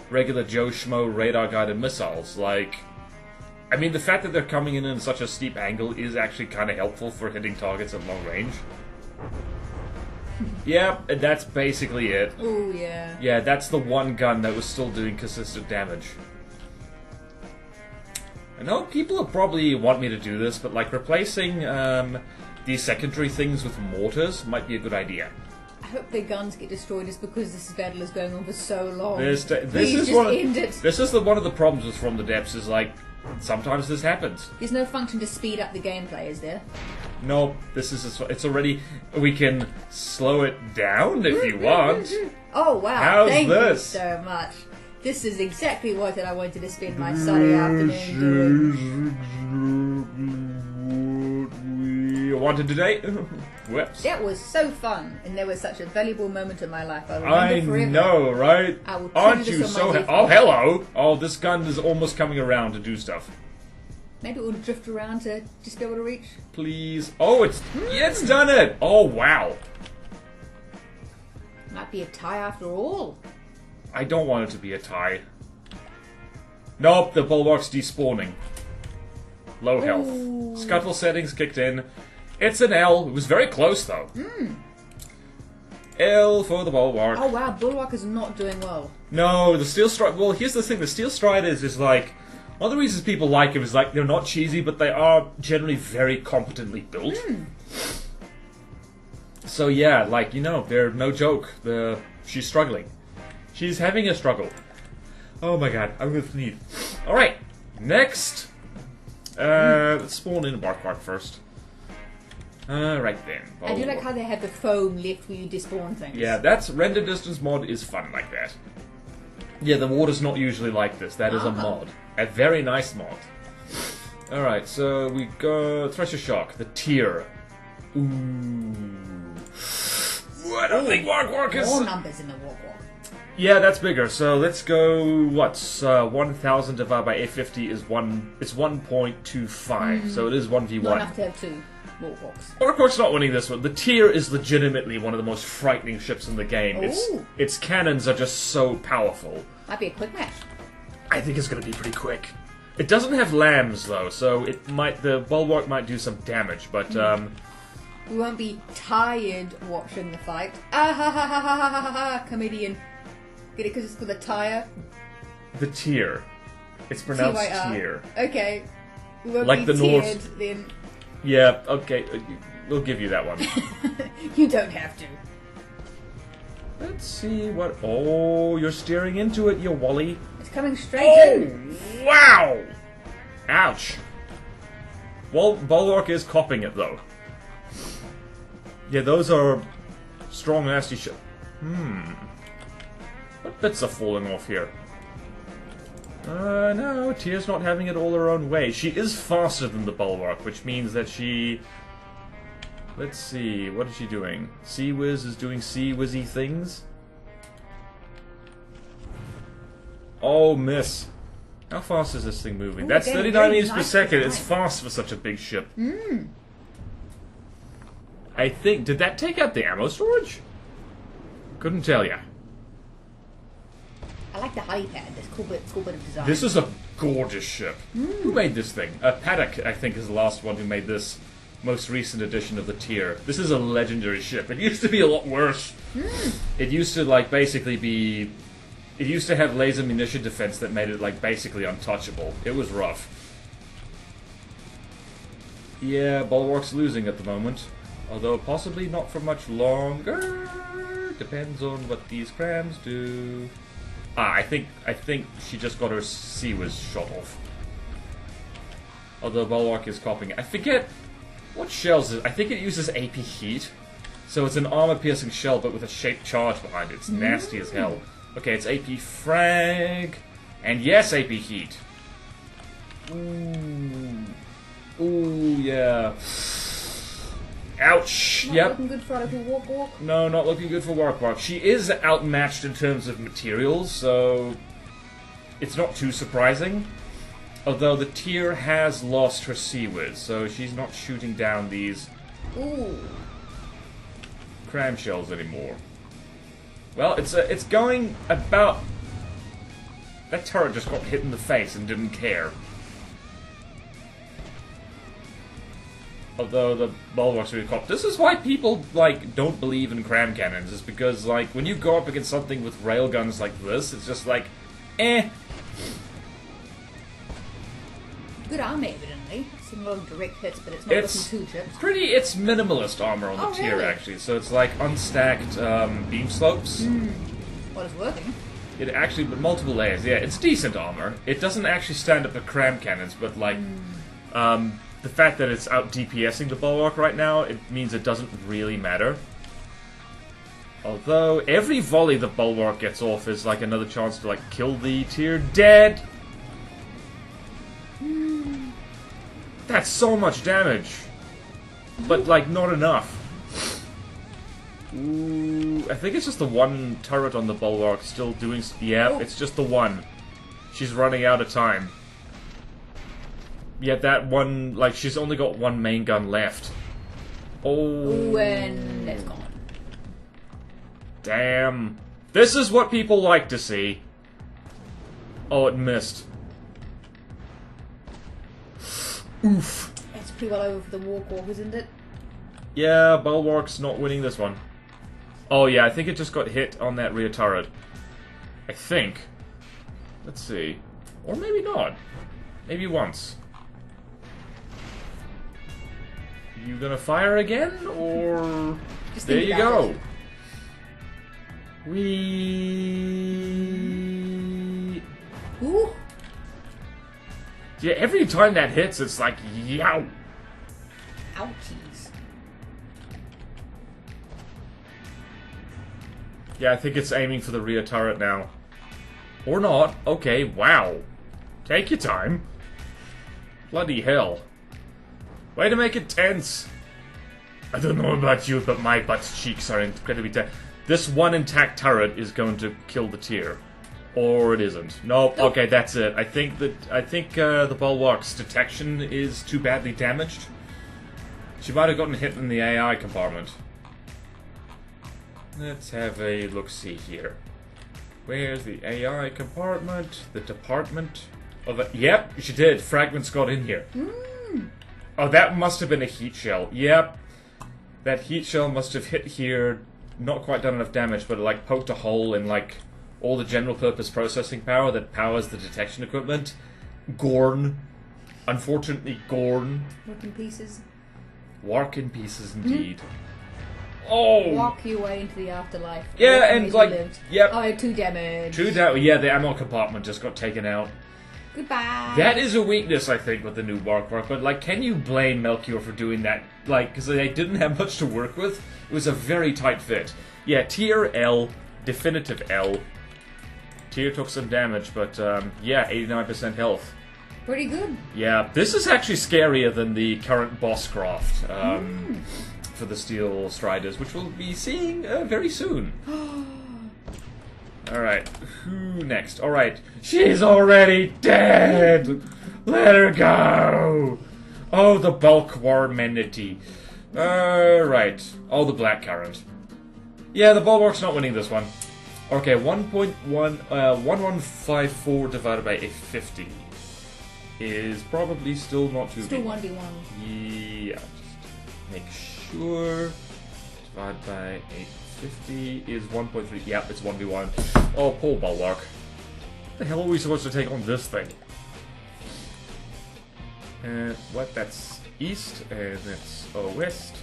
regular Joe Schmo radar guided missiles. Like, I mean, the fact that they're coming in such a steep angle is actually kind of helpful for hitting targets at long range. Yeah, and that's basically it. Oh, yeah. Yeah, that's the one gun that was still doing consistent damage. I know people will probably want me to do this, but like replacing these secondary things with mortars might be a good idea. I hope their guns get destroyed just because this battle is going on for so long. This Please is just end it. This is one of the problems with From the Depths is like sometimes this happens. There's no function to speed up the gameplay, is there? No, it's already. We can slow it down if you want. Oh wow! How's Thank this? you so much. This is exactly what I wanted to spend my Sunday afternoon doing. We wanted today. Whoops. That was so fun, and there was such a valuable moment in my life. I'll remember forever. I know, right? I will Aren't treasure you this so? on my Oh, hello! Oh, this gun is almost coming around to do stuff. Maybe it will drift around to just be able to reach. Please. Oh, it's done it. Oh, wow. Might be a tie after all. I don't want it to be a tie. Nope, the Bulwark's despawning. Low health. Ooh. Scuttle settings kicked in. It's an L. It was very close, though. L for the Bulwark. Oh wow, Bulwark is not doing well. No, the Steel Strider... Well, here's the thing. The Steel Striders is like... One of the reasons people like him is like they're not cheesy, but they are generally very competently built. So yeah, like, you know, they're no joke. She's struggling. She's having a struggle. Oh my god, I'm gonna sneeze. Alright, next. Let's spawn in a Bulwark first. Right then. I do like how they have the foam left where you despawn things. Yeah, that's render distance mod is fun like that. Yeah, the water's not usually like this. That is a mod. A very nice mod. Alright, so we go Thresher Shark, the tier. Ooh. I don't think Bulwark is... More numbers in the Bulwark. Yeah, that's bigger. So let's go. What's 1,000 divided by 850 is one. It's 1.25. So it is 1v1. Not enough to have two Bulwarks. Bulwark's not winning this one. The tier is legitimately one of the most frightening ships in the game. Its cannons are just so powerful. Might be a quick match. I think it's going to be pretty quick. It doesn't have lambs though, so the Bulwark might do some damage, but we won't be tired watching the fight. Ah ha ha ha ha ha ha ha! Comedian. Get it because it's for the tire? The tier. It's pronounced T-Y-R. tier. Okay. We won't Like be the tiered Norse. then. Yeah, okay. We'll give you that one. You don't have to. Let's see what... Oh, you're steering into it, you Wally. It's coming straight in. Wow! Ouch. Well, Bulwark is copping it, though. Yeah, those are strong, nasty shit. What bits are falling off here? No, Tier's not having it all her own way. She is faster than the Bulwark, which means that she... Let's see, what is she doing? Sea-Wiz is doing Sea-Wizzy things? Oh, miss. How fast is this thing moving? That's 39 meters per second. It's fast for such a big ship. I think... Did that take out the ammo storage? Couldn't tell ya. I like the honey pad. This cool bit of design. This is a gorgeous ship. Who made this thing? Paddock, I think, is the last one who made this most recent edition of the tier. This is a legendary ship. It used to be a lot worse. It used to, like, basically be... It used to have laser munition defense that made it, like, basically untouchable. It was rough. Yeah, Bulwark's losing at the moment. Although possibly not for much longer. Depends on what these crams do. I think she just got her Sea-Wiz shot off. Although Bulwark is copying it. I forget what shells it. I think it uses AP heat. So it's an armor-piercing shell, but with a shaped charge behind it. It's nasty as hell. Okay, it's AP frag. And yes, AP heat. Ooh. Ooh, yeah. Ouch. Not yep. looking good for Bulwark. No, not looking good for Bulwark. She is outmatched in terms of materials, so it's not too surprising. Although the tier has lost her Sea-Wiz, so she's not shooting down these cram shells anymore. Well, it's going about... That turret just got hit in the face and didn't care. Although the Bulwark's really caught. This is why people, like, don't believe in cram cannons, is because, like, when you go up against something with railguns like this, it's just like, eh. Good army, evidently. Seeing a lot of direct hits, but it's not looking too chipped. It's minimalist armor on the tier, really? actually. So it's like unstacked beam slopes. Well, it's working. It actually, but multiple layers. Yeah, it's decent armor. It doesn't actually stand up to cram cannons, but like, the fact that it's out DPSing the Bulwark right now, it means it doesn't really matter. Although, every volley the Bulwark gets off is like another chance to like kill the tier dead. That's so much damage. But like, not enough. Ooh, I think it's just the one turret on the Bulwark still doing... Yeah, it's just the one. She's running out of time. Yet that one, like, she's only got one main gun left. Oh. And it's gone. Damn. This is what people like to see. Oh, it missed. Oof. It's pretty well over for the Warhawk, isn't it? Yeah, Bulwark's not winning this one. Oh yeah, I think it just got hit on that rear turret. I think. Let's see. Or maybe not. Maybe once. You gonna fire again? Or... Just there you go. It. Wee. Ooh. Yeah, every time that hits, it's like, yow! Ouchies. Yeah, I think it's aiming for the rear turret now. Or not. Okay, wow. Take your time. Bloody hell. Way to make it tense. I don't know about you, but my butt cheeks are incredibly tense. This one intact turret is going to kill the tier. Or it isn't. Nope. Okay, that's it. I think the Bulwark's detection is too badly damaged. She might have gotten hit in the AI compartment. Let's have a look-see here. Where's the AI compartment? The department of it. Yep, she did. Fragments got in here. Oh, that must have been a heat shell. Yep. That heat shell must have hit here, not quite done enough damage, but it, like, poked a hole in, like, all the general-purpose processing power that powers the detection equipment. Gorn. Unfortunately, Gorn. Work in pieces. Work in pieces, indeed. Oh! Walk your way into the afterlife. Yeah, and like, yep. Oh, 2 damage. 2 damage. Yeah, the ammo compartment just got taken out. Goodbye. That is a weakness, I think, with the new Bulwark. But, like, can you blame Melchior for doing that? Like, because they didn't have much to work with. It was a very tight fit. Yeah, tier L. Definitive L. Tier took some damage, but, yeah, 89% health. Pretty good. Yeah, this is actually scarier than the current boss craft for the Steel Striders, which we'll be seeing very soon. Alright, who next? Alright, she's already dead! Let her go! Oh, the bulk warmanity. Alright. Oh, the black current. Yeah, the Bulwark's not winning this one. Okay, 1154 divided by 850 is probably still not too Still big. 1v1. Yeah, just make sure. Divided by 850 is 1.3. Yep, it's 1v1. Oh, poor Bulwark. The hell are we supposed to take on this thing? What? That's east, and that's west.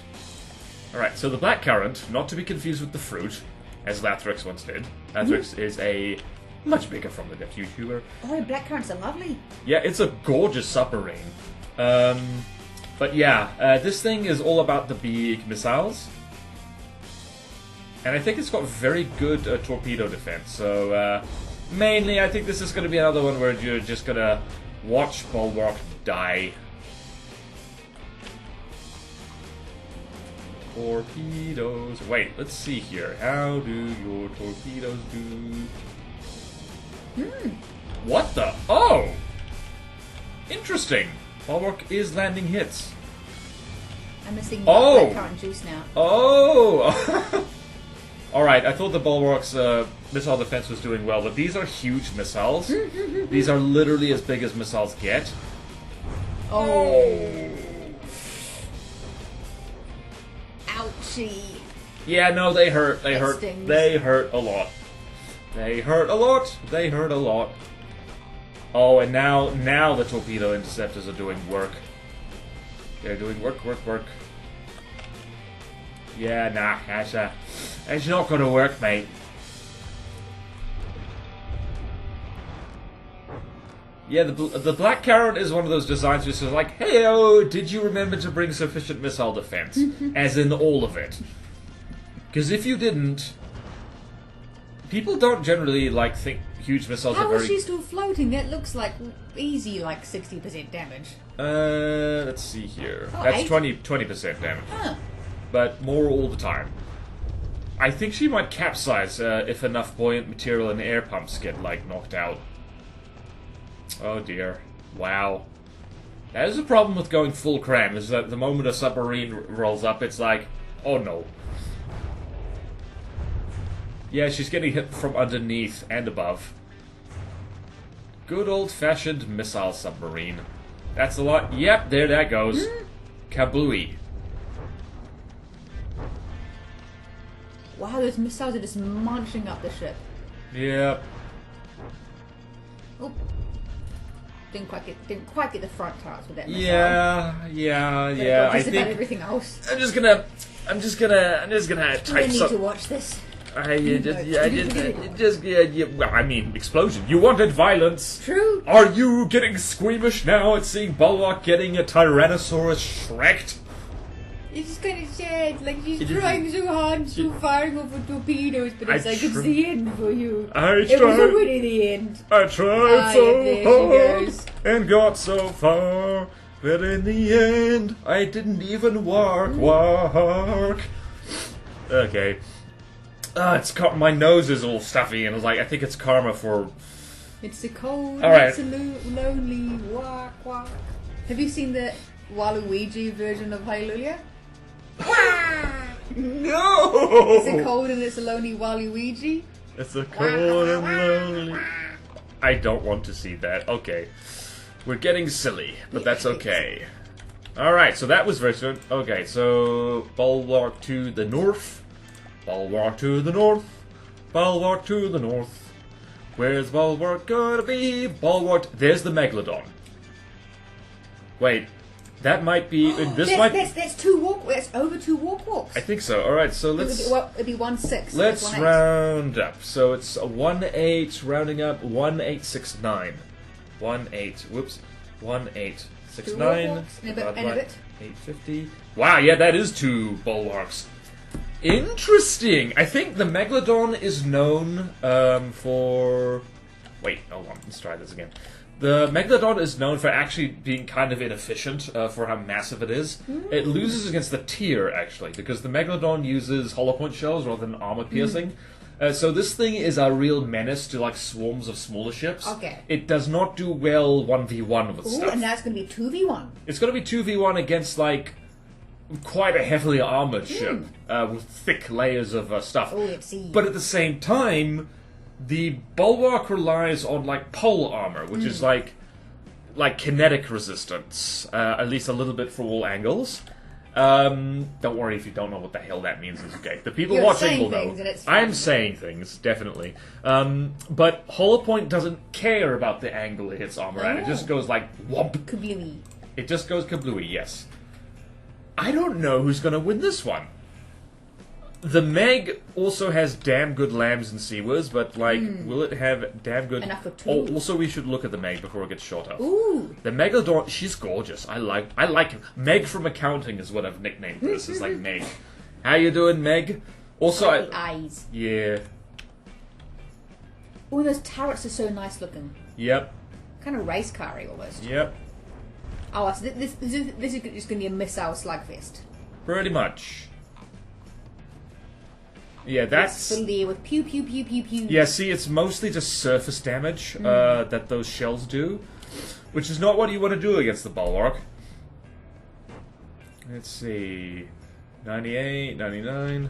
Alright, so the black current, not to be confused with the fruit, as Lathrix once did. Lathrix is a much bigger From the Depths YouTuber. Oh, black currants are lovely. Yeah, it's a gorgeous submarine. But yeah, this thing is all about the big missiles. And I think it's got very good torpedo defense. So, mainly, I think this is going to be another one where you're just going to watch Bulwark die. Torpedoes. Wait, let's see here. How do your torpedoes do? What the? Oh! Interesting. Bulwark is landing hits. I'm missing black currant juice now. Oh! Alright, I thought the Bulwark's missile defense was doing well, but these are huge missiles. These are literally as big as missiles get. Oh! Ouchie. Yeah, no, they hurt. They hurt. Stings. They hurt a lot. They hurt a lot. They hurt a lot. Oh, and now the torpedo interceptors are doing work. They're doing work. Yeah, nah, that's not gonna work, mate. Yeah, the Black Carrot is one of those designs which is like, hey, oh, did you remember to bring sufficient missile defense? As in all of it. Because if you didn't, people don't generally, like, think huge missiles are very... How is she still floating? That looks like easy, like 60% damage. Let's see here. Oh, That's 8? 20% damage. Huh. But more all the time. I think she might capsize if enough buoyant material and air pumps get, like, knocked out. Oh dear. Wow. That is a problem with going full cram, is that the moment a submarine rolls up, it's like, oh no. Yeah, she's getting hit from underneath and above. Good old-fashioned missile submarine. That's a lot. Yep, there that goes. Kablooey. Wow, those missiles are just munching up the ship. Yep. Oh. Didn't quite get the front tires with that missile. Yeah. I think everything else. I'm just gonna type I need to watch this. I mean, explosion. You wanted violence. True. Are you getting squeamish now at seeing Bulwark getting a Tyrannosaurus shreked? It's just kind of sad. Like, she's trying so hard and still firing over torpedoes, but it's like, it's the end for you. It was a win in the end. I tried hard and got so far, but in the end, I didn't even walk. Okay. My nose is all stuffy, and I was like, I think it's karma for... It's a cold, right. it's a lonely walk. Have you seen the Waluigi version of Hallelujah? No! It's a cold and it's a lonely Waluigi. It's a cold and lonely... I don't want to see that. Okay. We're getting silly, but that's okay. Alright, so that was very soon. Okay, so... Bulwark to the north. Bulwark to the north. Bulwark to the north. Where's Bulwark gonna be? Bulwark... There's the Megalodon. Wait. That might be... That's two walk... That's over two walks. I think so. Alright, so let's... It'd be 1-6. Let's round up. So it's a 1-8, rounding up 1-8-6-9. 1-8. Whoops. 1-8-6-9. And a bit. 850. Wow, yeah, that is two bulwarks. Interesting. I think the Megalodon is known for... Wait, hold on. Let's try this again. The Megalodon is known for actually being kind of inefficient for how massive it is. It loses against the Tier, actually, because the Megalodon uses hollow point shells rather than armor piercing. So this thing is a real menace to, like, swarms of smaller ships. Okay. It does not do well 1v1 with stuff. And that's going to be 2v1. It's going to be 2v1 against, like, quite a heavily armored ship with thick layers of stuff. Oh, let's see. But at the same time, the Bulwark relies on, like, pole armor, which is like kinetic resistance, at least a little bit for all angles. Don't worry if you don't know what the hell that means. It's okay. The people watching will know. I'm saying things, definitely. But hollow point doesn't care about the angle it hits armor at. It just goes like whomp. Kablooey. It just goes kablooey. Yes. I don't know who's going to win this one. The Meg also has damn good lambs and seawards, but, like, will it have damn good... Enough for two. Oh, also, we should look at the Meg before it gets shot up. Ooh. The Megalodon, she's gorgeous. I like her. Meg from accounting is what I've nicknamed this. It's like Meg. How you doing, Meg? Also, eyes. Yeah. Oh, those turrets are so nice looking. Yep. Kind of race car-y almost. Yep. Oh, so this is just going to be a missile slugfest. Pretty much. Yeah, that's... Fill the air with pew, pew, pew, pew, pew. Yeah, see, it's mostly just surface damage that those shells do, which is not what you want to do against the Bulwark. Let's see... 98, 99...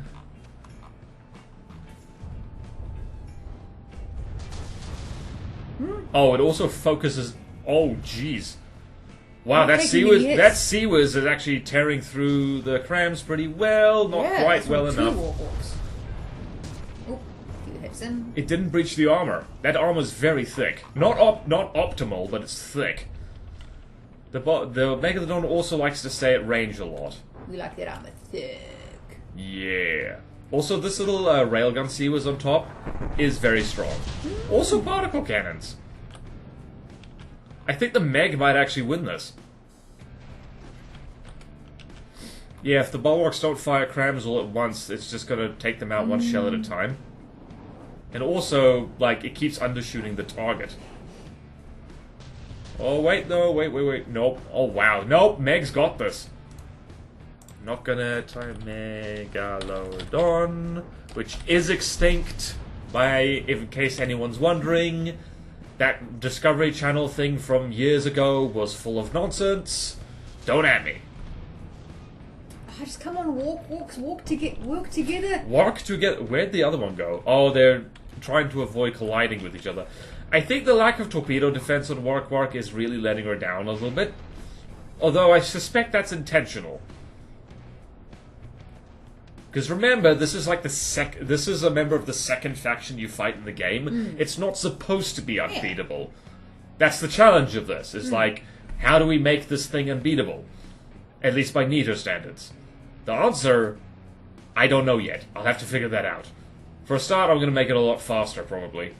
Oh, it also focuses... Oh, jeez. Wow, that Seawiz is actually tearing through the crams pretty well. Not quite well enough. Oh, few hits in. It didn't breach the armor. That armor's very thick. Not optimal, but it's thick. The Megalodon also likes to stay at range a lot. We like that armor thick. Yeah. Also, this little railgun Seaways on top is very strong. Also, particle cannons. I think the Meg might actually win this. Yeah, if the Bulwarks don't fire crams all at once, it's just gonna take them out one shell at a time. And also, like, it keeps undershooting the target. Oh, wait, no, wait. Nope. Oh, wow. Nope, Meg's got this. Not gonna try Megalodon, which is extinct, in case anyone's wondering. That Discovery Channel thing from years ago was full of nonsense. Don't at me. Just come on, work together. Work together? Where'd the other one go? Oh, they're trying to avoid colliding with each other. I think the lack of torpedo defense on Bulwark is really letting her down a little bit. Although I suspect that's intentional. Because remember, this is like this is a member of the second faction you fight in the game. It's not supposed to be unbeatable. That's the challenge of this. Is like, how do we make this thing unbeatable? At least by Nito standards. The answer, I don't know yet. I'll have to figure that out. For a start, I'm going to make it a lot faster, probably.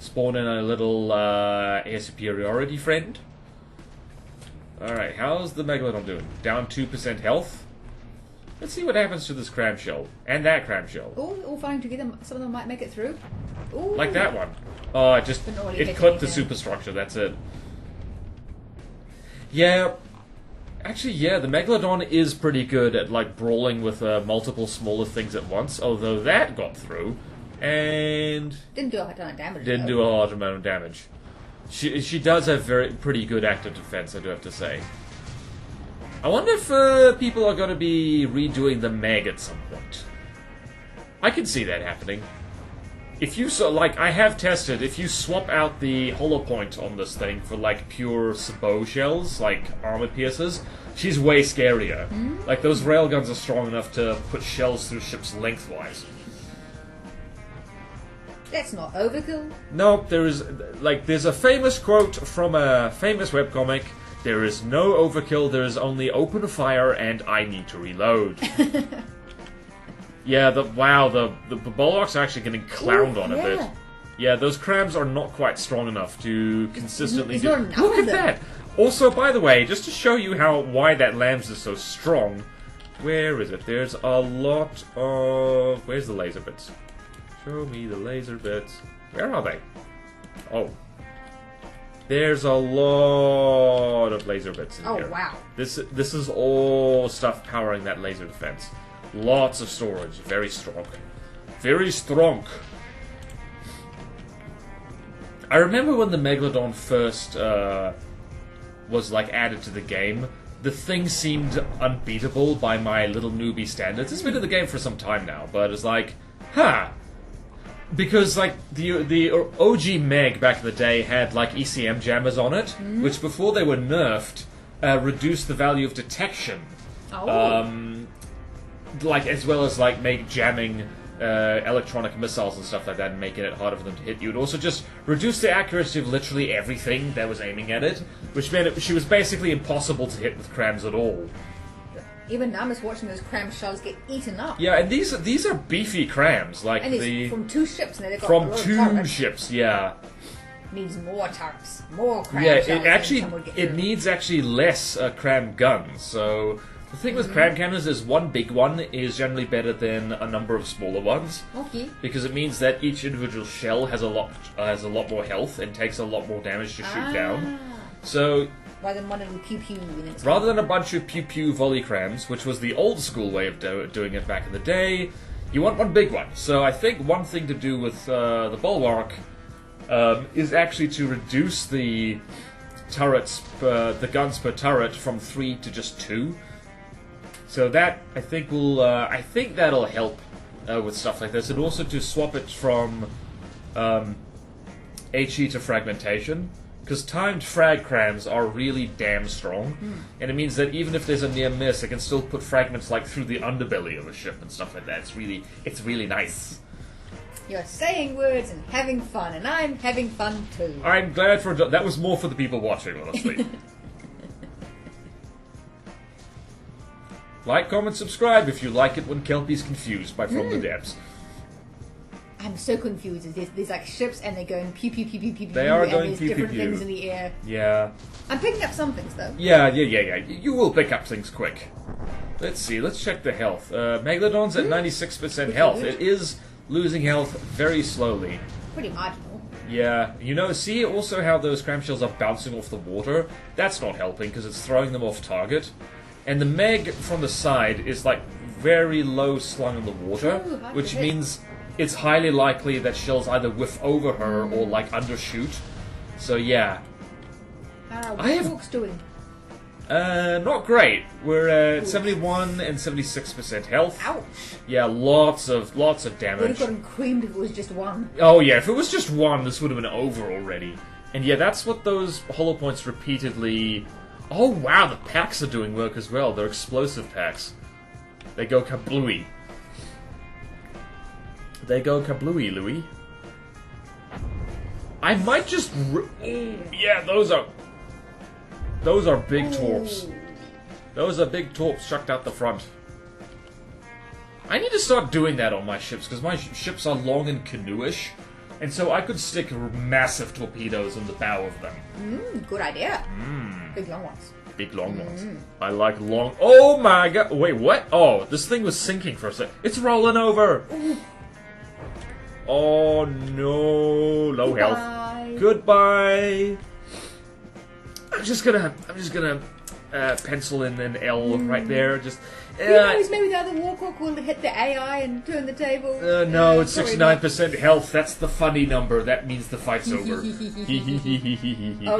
Spawn in a little air superiority friend. Alright, how's the Megalodon doing? Down 2% health? Let's see what happens to this cram shell. And that cram shell. Oh, all fine together. Some of them might make it through. Ooh. Like that one. Oh, it clipped the superstructure, that's it. Yeah. Actually, yeah, the Megalodon is pretty good at, like, brawling with multiple smaller things at once, although that got through, and... Didn't do a lot of damage. Didn't do a large amount of damage. She does have pretty good active defense, I do have to say. I wonder if people are going to be redoing the Meg at some point. I can see that happening. If you I have tested, if you swap out the hollow point on this thing for like pure bow shells, like armor piercers, she's way scarier. Like those railguns are strong enough to put shells through ships lengthwise. That's not overkill. No, there's a famous quote from a famous webcomic. There is no overkill, there is only open fire and I need to reload. Yeah, the Bulwarks are actually getting clowned on a bit. Yeah, those crabs are not quite strong enough to consistently do... Look at that! Also, by the way, just to show you why that lambs is so strong, where is it? There's a lot of... Where's the laser bits? Show me the laser bits. Where are they? Oh. There's a lot of laser bits in here. Oh, wow. This is all stuff powering that laser defense. Lots of storage. Very strong. Very strong. I remember when the Megalodon first was like added to the game, the thing seemed unbeatable by my little newbie standards. It's been in the game for some time now, but it's like, because like the OG Meg back in the day had like ECM jammers on it, which before they were nerfed, reduced the value of detection. Like as well as like make jamming electronic missiles and stuff like that and making it harder for them to hit you. It also just reduced the accuracy of literally everything that was aiming at it, which meant she was basically impossible to hit with crams at all. Even now I'm just watching those cram shells get eaten up. Yeah, and these are beefy crams, like and from 2 ships, and they've got from 2 ships, yeah. Needs more turrets, more cram shells. Yeah, it needs actually less cram guns. So the thing with cram cannons is one big one is generally better than a number of smaller ones. Okay. Because it means that each individual shell has a lot more health and takes a lot more damage to shoot down. So rather than one little pew pew. Rather than a bunch of pew pew volley crams, which was the old school way of doing it back in the day, you want one big one. So I think one thing to do with the Bulwark is actually to reduce the turrets, the guns per turret from 3 to just 2. So that I think that'll help with stuff like this, and also to swap it from HE to fragmentation, because timed frag crams are really damn strong, and it means that even if there's a near miss, it can still put fragments like through the underbelly of a ship and stuff like that. It's really nice. You're saying words and having fun, and I'm having fun too. I'm glad for that was more for the people watching, honestly. Like, comment, subscribe if you like it when Kelpie's confused by From the Depths. I'm so confused. There's like ships and they're going pew pew pew pew pew. They are and going there's pew, different pew, pew. things in the air. Yeah. I'm picking up some things though. Yeah. You will pick up things quick. Let's see. Let's check the health. Megalodon's at 96% health. It is losing health very slowly. Pretty marginal. Yeah. You know, see also how those cram shells are bouncing off the water? That's not helping because it's throwing them off target. And the Meg from the side is like very low slung in the water, which means it's highly likely that shells either whiff over her or like undershoot. So yeah. What's Bulwark's doing? Not great. We're at 71 and 76% health. Ouch. Yeah, lots of damage. Would have gotten creamed if it was just one. Oh yeah, if it was just one, this would have been over already. And yeah, that's what those hollow points repeatedly... Oh wow, the packs are doing work as well. They're explosive packs. They go kablooey. They go kablooey, Louie. I might just... yeah, those are big torps. Those are big torps chucked out the front. I need to start doing that on my ships, because my ships are long and canoeish, and so I could stick massive torpedoes in the bow of them. Good idea. Big long ones. Big long ones. I like long... Oh my god! Wait, what? Oh, this thing was sinking for a sec. It's rolling over! Oh no! Low health. Goodbye! I'm just gonna pencil in an L right there. Just Who knows, maybe the other Warhawk will hit the AI and turn the table. No, it's 69% health. That's the funny number. That means the fight's over. Oh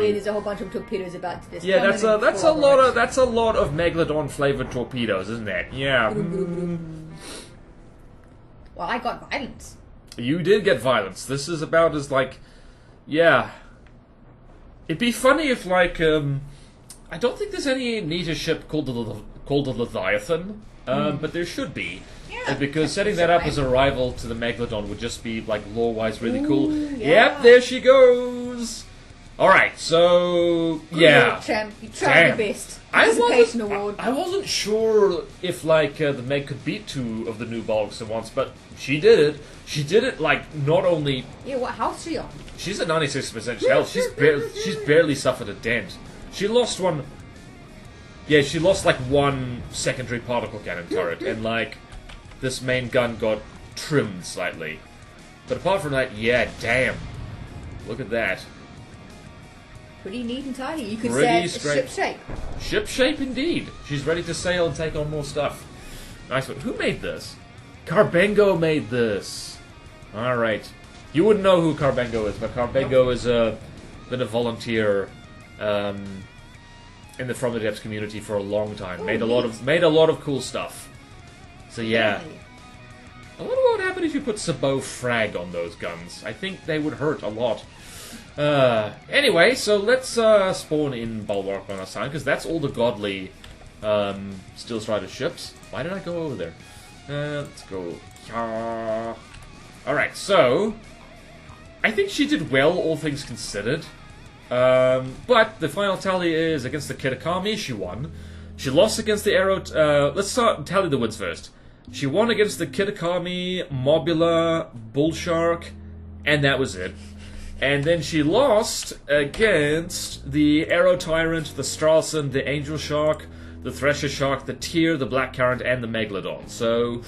yeah, there's a whole bunch of torpedoes about to Yeah, that's a lot of Megalodon flavored torpedoes, isn't it? Yeah. Well, I got violence. You did get violence. This is about as like, yeah. It'd be funny if like I don't think there's any neater ship called the Leviathan, but there should be. Yeah, because setting that up as a rival to the Megalodon would just be like lore-wise really cool. Yeah. Yep, there she goes. All right, so yeah. Good champ. You tried your best. I Award. wasn't sure if like the Meg could beat two of the new Bulwarks at once, but she did it. She did it like not only. Yeah, what house is she on? She's at 96% health. She's barely suffered a dent. She lost one. Yeah, she lost like one secondary particle cannon turret, and like this main gun got trimmed slightly. But apart from that, yeah, damn. Look at that. Pretty neat and tidy. You could Pretty say ship shape. Ship shape, indeed. She's ready to sail and take on more stuff. Nice one. Who made this? Carbengo made this. All right. You wouldn't know who Carbengo is, but Carbengo has been a volunteer in the From the Depths community for a long time. Made a lot of cool stuff. So yeah. I wonder what would happen if you put Sabot frag on those guns. I think they would hurt a lot. Anyway, so let's spawn in Bulwark on our side, because that's all the godly Steel Strider ships. Why did I go over there? Let's go. Alright, so I think she did well, all things considered. But the final tally is against the Kitakami, she won. She lost against the let's tally the wins first. She won against the Kitakami, Mobula, Bullshark, and that was it. And then she lost against the Aerotyrant, the Stralsund, the Angel Shark, the Thresher Shark, the Tear, the Black Current, and the Megalodon. So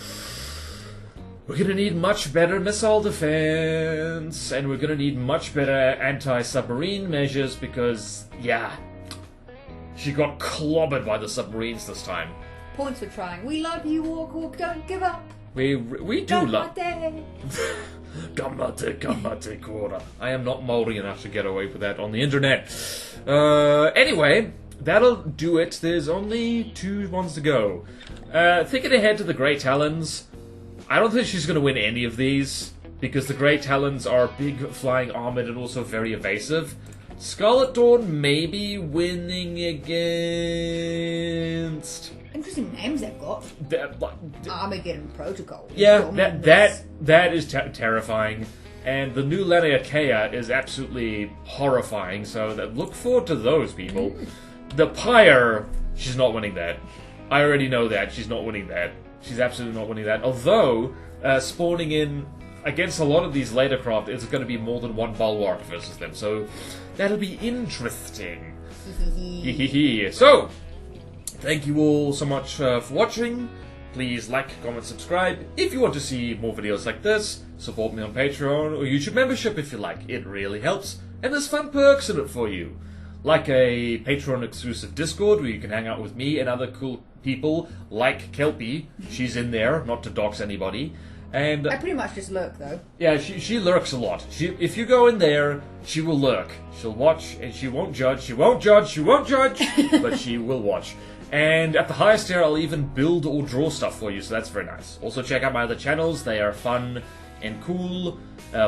we're going to need much better missile defense, and we're going to need much better anti-submarine measures because, yeah, she got clobbered by the submarines this time. Points for trying. We love you, Warhawk. Don't give up. We do love... Gamate. Gamate, Kora. I am not Maori enough to get away with that on the internet. Anyway, that'll do it. There's only 2 ones to go. Thinking ahead to the Grey Talons, I don't think she's going to win any of these, because the Grey Talons are big, flying, armored, and also very evasive. Scarlet Dawn may be winning against... Interesting name. names they've got. Armageddon Protocol. Yeah, that is terrifying. And the new Laniakea is absolutely horrifying, so look forward to those people. The Pyre, she's not winning that. I already know that. She's not winning that. She's absolutely not winning that. Although, spawning in against a lot of these later craft, it's going to be more than one Bulwark versus them, so that'll be interesting. So, thank you all so much for watching. Please like, comment, subscribe. If you want to see more videos like this, support me on Patreon or YouTube membership if you like. It really helps. And there's fun perks in it for you. Like a Patreon exclusive Discord where you can hang out with me and other cool people like Kelpie. She's in there, not to dox anybody. And I pretty much just lurk though. Yeah, she lurks a lot. If you go in there, she will lurk. She'll watch and she won't judge. She won't judge, but she will watch. And at the highest tier, I'll even build or draw stuff for you, so that's very nice. Also, check out my other channels. They are fun and cool.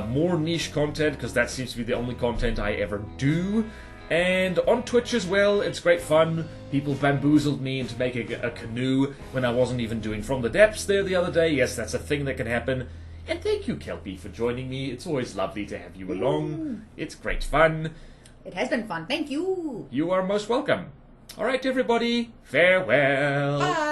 More niche content, because that seems to be the only content I ever do. And on Twitch as well, it's great fun. People bamboozled me into making a canoe when I wasn't even doing From the Depths there the other day. Yes, that's a thing that can happen. And thank you, Kelpie, for joining me. It's always lovely to have you along. It's great fun. It has been fun. Thank you. You are most welcome. All right, everybody. Farewell. Bye.